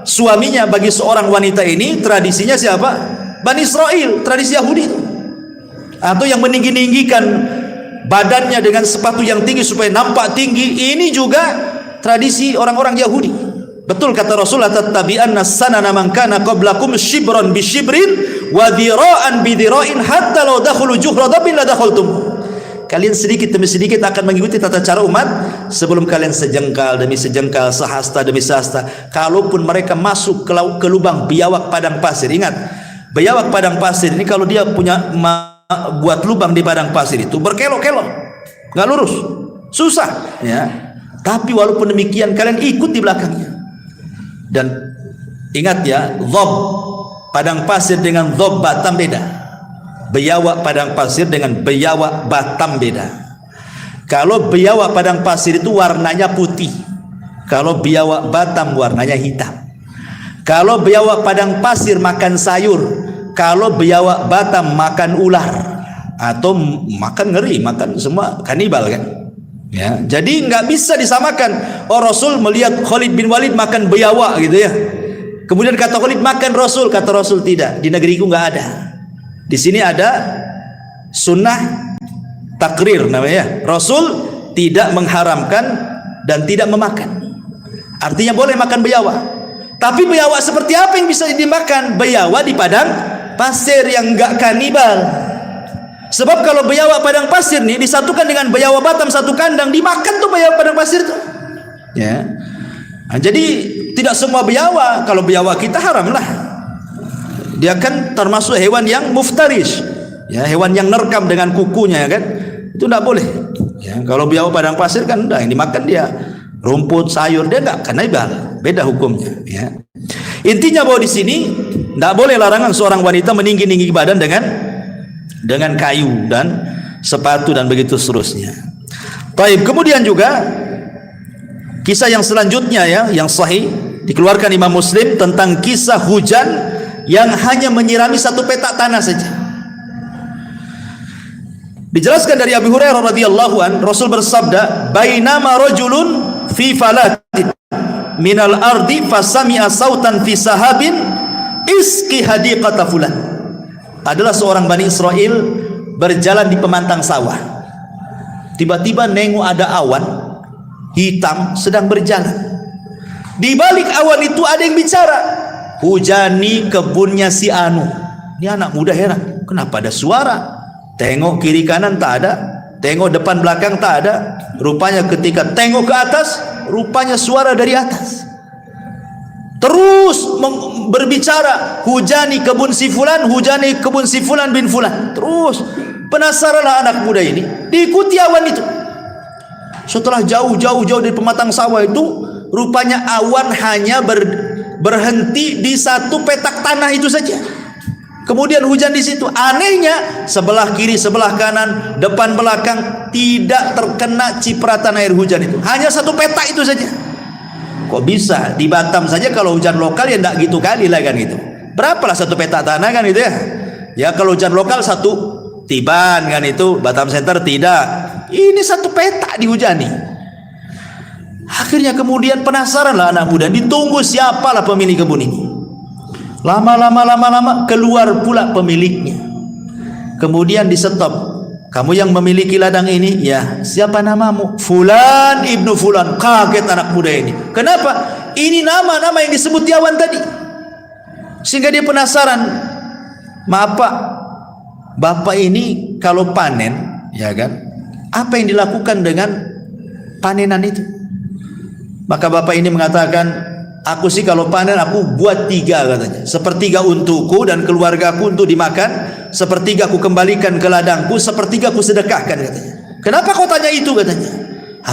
suaminya bagi seorang wanita ini tradisinya siapa? Bani Israel, tradisi Yahudi itu. Atau yang meninggi-ninggikan badannya dengan sepatu yang tinggi supaya nampak tinggi, ini juga tradisi orang-orang Yahudi. Betul kata Rasulullah, tattabi'anna sanana man kana qablakum shibran bi shibrin wa dhira'an bi dhira'in hatta law dakhulu juhra dabin la dakhaltum. Kalian sedikit demi sedikit akan mengikuti tata cara umat sebelum kalian sejengkal demi sejengkal, sehasta demi sehasta. Kalaupun mereka masuk ke lubang biawak padang pasir, ingat, biawak padang pasir ini kalau dia punya buat lubang di padang pasir itu berkelok-kelok, nggak lurus, susah ya. Tapi walaupun demikian kalian ikut di belakangnya. Dan ingat ya, dhob padang pasir dengan dhob Batam beda. Biawak padang pasir dengan biawak Batam beda. Kalau biawak padang pasir itu warnanya putih, kalau biawak Batam warnanya hitam. Kalau biawak padang pasir makan sayur, kalau biawak Batam makan ular atau makan ngeri, makan semua kanibal kan. Ya, jadi nggak bisa disamakan. Oh, Rasul melihat Khalid bin Walid makan biawak gitu ya. Kemudian kata Khalid makan Rasul, kata Rasul tidak. Di negeriku nggak ada. Di sini ada sunnah takrir namanya. Rasul tidak mengharamkan dan tidak memakan. Artinya boleh makan biawak. Tapi biawak seperti apa yang bisa dimakan? Biawak di padang pasir yang nggak kanibal. Sebab kalau biawak padang pasir nih disatukan dengan biawak Batam satu kandang, dimakan tuh biawak padang pasir tuh. Ya. Nah, jadi tidak semua biawak. Kalau biawak kita haram lah. Dia kan termasuk hewan yang muftarish. Ya, hewan yang nerkam dengan kukunya kan. Itu tidak boleh. Ya, kalau biawak padang pasir kan udah yang dimakan dia rumput, sayur, dia enggak kanibal. Beda hukumnya, ya. Intinya bahwa di sini tidak boleh larangan seorang wanita meninggi-ninggi badan dengan kayu dan sepatu dan begitu seterusnya. Baik, kemudian juga kisah yang selanjutnya ya, yang sahih dikeluarkan Imam Muslim tentang kisah hujan yang hanya menyirami satu petak tanah saja. Dijelaskan dari Abu Hurairah radhiyallahu an, Rasul bersabda, "Bainama rajulun fi falatin minal ardi fasami'a sautan fi sahabin iski hadiqata fulan." Adalah seorang Bani Israel berjalan di pemantang sawah. Tiba-tiba nengok ada awan hitam sedang berjalan. Di balik awan itu ada yang bicara, "Hujani kebunnya si Anu." Ini anak muda heran, kenapa ada suara? Tengok kiri kanan tak ada, tengok depan belakang tak ada. Rupanya ketika tengok ke atas, rupanya suara dari atas. Terus berbicara, "Hujani kebun si fulan, hujani kebun si fulan bin fulan." Terus penasaranlah anak muda ini, diikuti awan itu. Setelah jauh dari pematang sawah itu, rupanya awan hanya berhenti di satu petak tanah itu saja. Kemudian hujan di situ. Anehnya, sebelah kiri, sebelah kanan, depan belakang tidak terkena cipratan air hujan itu. Hanya satu petak itu saja. Kok bisa? Di Batam saja kalau hujan lokal ya enggak gitu kali lah kan gitu. Berapalah satu petak tanah kan itu ya? Ya kalau hujan lokal satu tiban kan itu, Batam Center tidak. Ini satu petak dihujani. Akhirnya kemudian penasaran lah anak muda, ditunggu siapalah pemilik kebun ini. Lama keluar pula pemiliknya. Kemudian di stop. "Kamu yang memiliki ladang ini?" "Ya." "Siapa namamu?" "Fulan ibnu Fulan." Kaget anak muda ini. Kenapa? Ini nama-nama yang disebut di awan tadi. Sehingga dia penasaran, maaf Pak, Bapak ini kalau panen, ya kan, apa yang dilakukan dengan panenan itu? Maka bapak ini mengatakan, aku sih kalau panen aku buat 3 katanya. 1/3 untukku dan keluargaku untuk dimakan, 1/3 aku kembalikan ke ladangku, 1/3 aku sedekahkan katanya. Kenapa kau tanya itu katanya?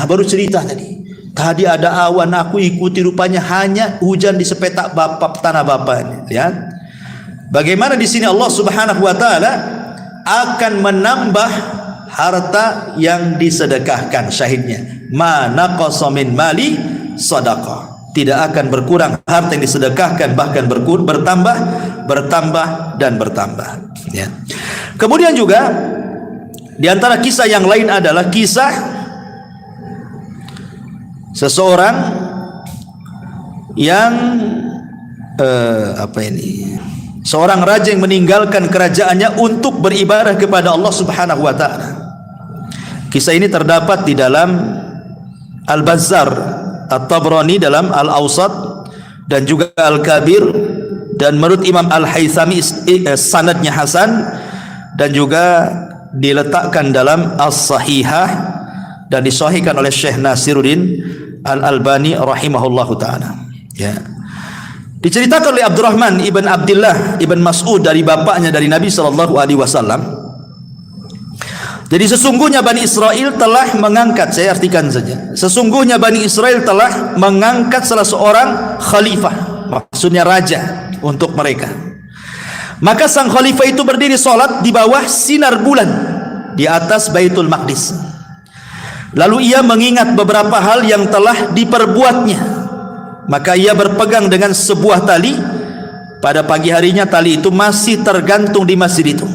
Baru cerita tadi. Tadi ada awan, aku ikuti, rupanya hanya hujan di sepetak tanah bapak. Ya. Bagaimana di sini Allah Subhanahu wa taala akan menambah harta yang disedekahkan, syahidnya. Ma naqasa min mali sadaqah. Tidak akan berkurang harta yang disedekahkan, bahkan bertambah dan bertambah. Ya. Kemudian juga di antara kisah yang lain adalah kisah seseorang yang seorang raja yang meninggalkan kerajaannya untuk beribadah kepada Allah Subhanahu wa taala. Kisah ini terdapat di dalam Al-Bazzar, At-Tabrani dalam Al-Awsat, dan juga Al-Kabir, dan menurut Imam Al-Haythami sanadnya hasan, dan juga diletakkan dalam As-Sahihah dan disahihkan oleh Syekh Nasiruddin Al-Albani rahimahullahu taala. Ya. Diceritakan oleh Abdurrahman ibn Abdullah ibn Mas'ud dari bapaknya dari Nabi sallallahu alaihi wasallam. Jadi sesungguhnya Bani Israel telah mengangkat, saya artikan saja. Sesungguhnya Bani Israel telah mengangkat salah seorang khalifah, maksudnya raja untuk mereka. Maka sang khalifah itu berdiri salat di bawah sinar bulan di atas Baitul Maqdis. Lalu ia mengingat beberapa hal yang telah diperbuatnya. Maka ia berpegang dengan sebuah tali. Pada pagi harinya tali itu masih tergantung di masjid itu.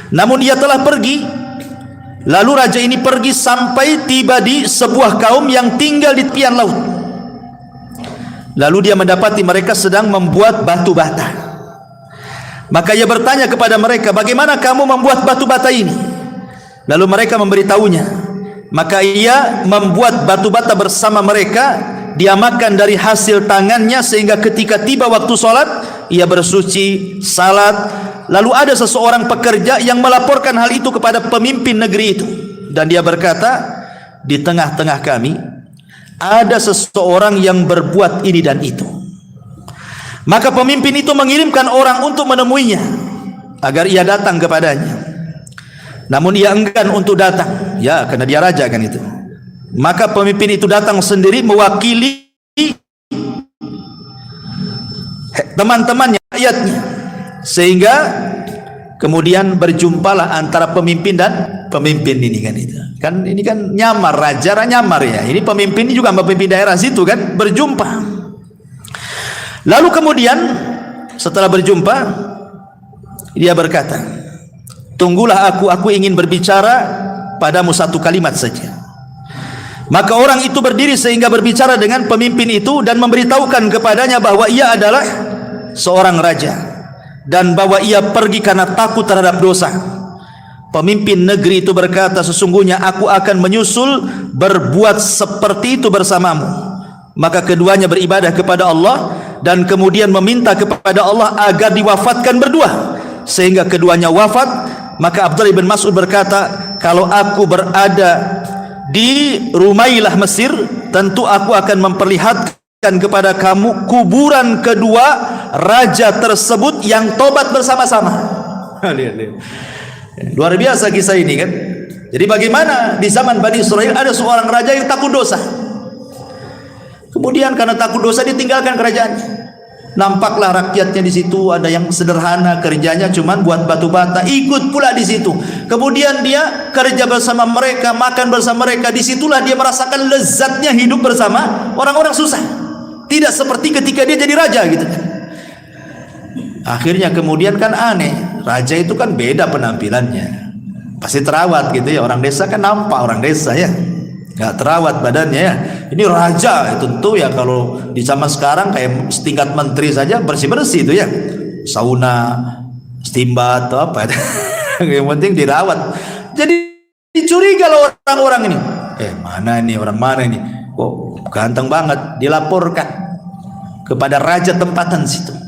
Namun ia telah pergi. Lalu raja ini pergi sampai tiba di sebuah kaum yang tinggal di tepian laut. Lalu dia mendapati mereka sedang membuat batu bata. Maka ia bertanya kepada mereka, bagaimana kamu membuat batu bata ini? Lalu mereka memberitahunya. Maka ia membuat batu bata bersama mereka. Dia makan dari hasil tangannya, sehingga ketika tiba waktu sholat ia bersuci, salat. Lalu ada seseorang pekerja yang melaporkan hal itu kepada pemimpin negeri itu, dan dia berkata, di tengah-tengah kami ada seseorang yang berbuat ini dan itu. Maka pemimpin itu mengirimkan orang untuk menemuinya agar ia datang kepadanya. Namun ia enggan untuk datang, ya, karena dia raja kan itu. Maka pemimpin itu datang sendiri mewakili teman-temannya, rakyatnya, sehingga kemudian berjumpalah antara pemimpin dan pemimpin ini kan itu. Kan ini kan nyamar, raja nyamar ya. Ini pemimpin ini juga pemimpin daerah situ kan, berjumpa. Lalu kemudian setelah berjumpa dia berkata, tunggulah aku ingin berbicara padamu satu kalimat saja. Maka orang itu berdiri sehingga berbicara dengan pemimpin itu dan memberitahukan kepadanya bahwa ia adalah seorang raja dan bahwa ia pergi karena takut terhadap dosa. Pemimpin negeri itu berkata, sesungguhnya aku akan menyusul berbuat seperti itu bersamamu. Maka keduanya beribadah kepada Allah dan kemudian meminta kepada Allah agar diwafatkan berdua, sehingga keduanya wafat. Maka Abdullah bin Mas'ud berkata, kalau aku berada di Rumailah Mesir, tentu aku akan memperlihatkan kepada kamu kuburan kedua raja tersebut yang tobat bersama-sama. Luar biasa kisah ini kan. Jadi bagaimana di zaman Bani Israel ada seorang raja yang takut dosa. Kemudian karena takut dosa ditinggalkan kerajaannya. Nampaklah rakyatnya di situ ada yang sederhana, kerjanya cuman buat batu bata, ikut pula di situ. Kemudian dia kerja bersama mereka, makan bersama mereka. Disitulah dia merasakan lezatnya hidup bersama orang-orang susah. Tidak seperti ketika dia jadi raja gitu kan. Akhirnya kemudian kan aneh, raja itu kan beda penampilannya, pasti terawat gitu ya. Orang desa kan nampak orang desa ya, nggak terawat badannya ya. Ini raja tentu ya, kalau di zaman sekarang kayak setingkat menteri saja bersih-bersih itu ya, sauna, steambath atau apa yang penting dirawat. Jadi dicuriga loh orang-orang ini, mana ini orang mana ini, kok ganteng banget. Dilaporkan kepada raja tempatan situ.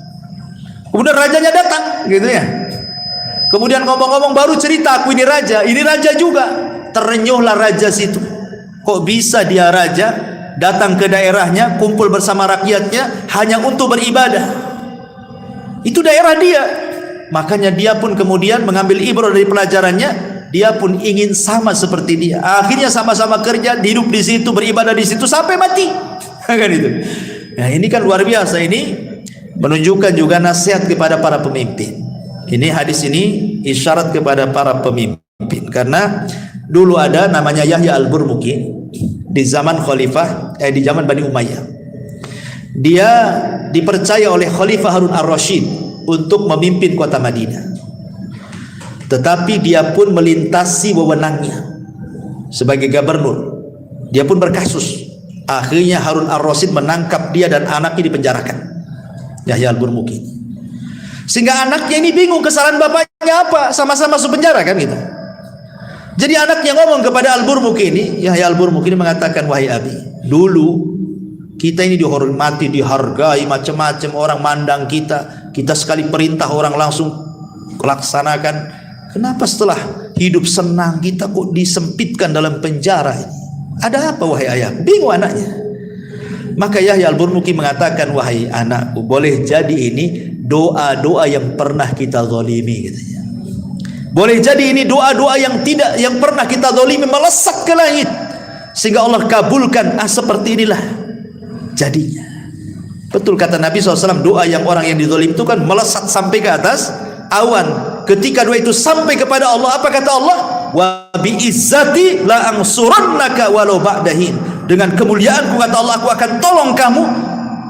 Kemudian rajanya datang, gitu ya. Kemudian ngomong-ngomong baru cerita, aku ini raja juga. Terenyuhlah raja situ. Kok bisa dia raja datang ke daerahnya, kumpul bersama rakyatnya hanya untuk beribadah? Itu daerah dia. Makanya dia pun kemudian mengambil ibrah dari pelajarannya. Dia pun ingin sama seperti dia. Akhirnya sama-sama kerja, hidup di situ, beribadah di situ sampai mati. Kan itu. Nah, ini kan luar biasa. Ini menunjukkan juga nasihat kepada para pemimpin. Ini hadis ini isyarat kepada para pemimpin, karena dulu ada namanya Yahya al-Burmuki di zaman di zaman Bani Umayyah. Dia dipercaya oleh Khalifah Harun ar-Rasyid untuk memimpin kota Madinah. Tetapi dia pun melintasi wewenangnya sebagai gubernur. Dia pun berkasus. Akhirnya Harun ar-Rasyid menangkap dia dan anaknya dipenjarakan. Yahya al-Burmuki. Sehingga anaknya ini bingung kesalahan bapaknya apa, sama-sama masuk penjara kan gitu. Jadi anaknya ngomong kepada al-Burmuki ini, Yahya al-Burmuki ini mengatakan, wahai abi, dulu kita ini dihormati, dihargai, macam-macam orang mandang kita sekali perintah orang langsung laksanakan. Kenapa setelah hidup senang kita kok disempitkan dalam penjara ini? Ada apa wahai ayah? Bingung anaknya. Maka Yahya al-Burmuki mengatakan, wahai anakku, boleh jadi ini doa-doa yang pernah kita zalimi, katanya. Boleh jadi ini doa-doa yang pernah kita zalimi melesat ke langit sehingga Allah kabulkan. Seperti inilah jadinya. Betul kata Nabi SAW, doa yang orang yang dizalim itu kan melesat sampai ke atas awan. Ketika doa itu sampai kepada Allah, apa kata Allah? Wa bi izzati la ansurannaka walau ba'dahin. Dengan kemuliaanku, kata Allah, aku akan tolong kamu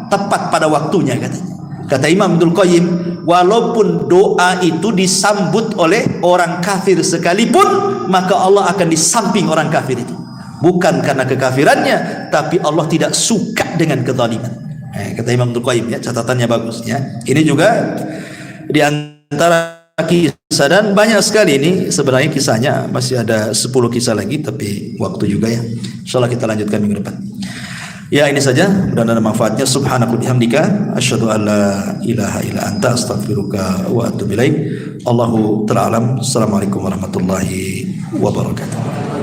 tepat pada waktunya, katanya. Kata Imam Ibnul Qayyim, walaupun doa itu disambut oleh orang kafir sekalipun, maka Allah akan di samping orang kafir itu. Bukan karena kekafirannya, tapi Allah tidak suka dengan kezaliman. Kata Imam Ibnul Qayyim, ya, catatannya bagus ya. Ini juga di antara kisah, dan banyak sekali ini sebenarnya kisahnya, masih ada 10 kisah lagi, tapi waktu juga ya. Insyaallah kita lanjutkan minggu depan. Ya, ini saja, mudah-mudahan ada manfaatnya. Subhanaka bihamdika asyhadu an la ilaha illa anta astaghfiruka wa atubu ilaik. Allahu ta'ala alam. Assalamualaikum warahmatullahi wabarakatuh.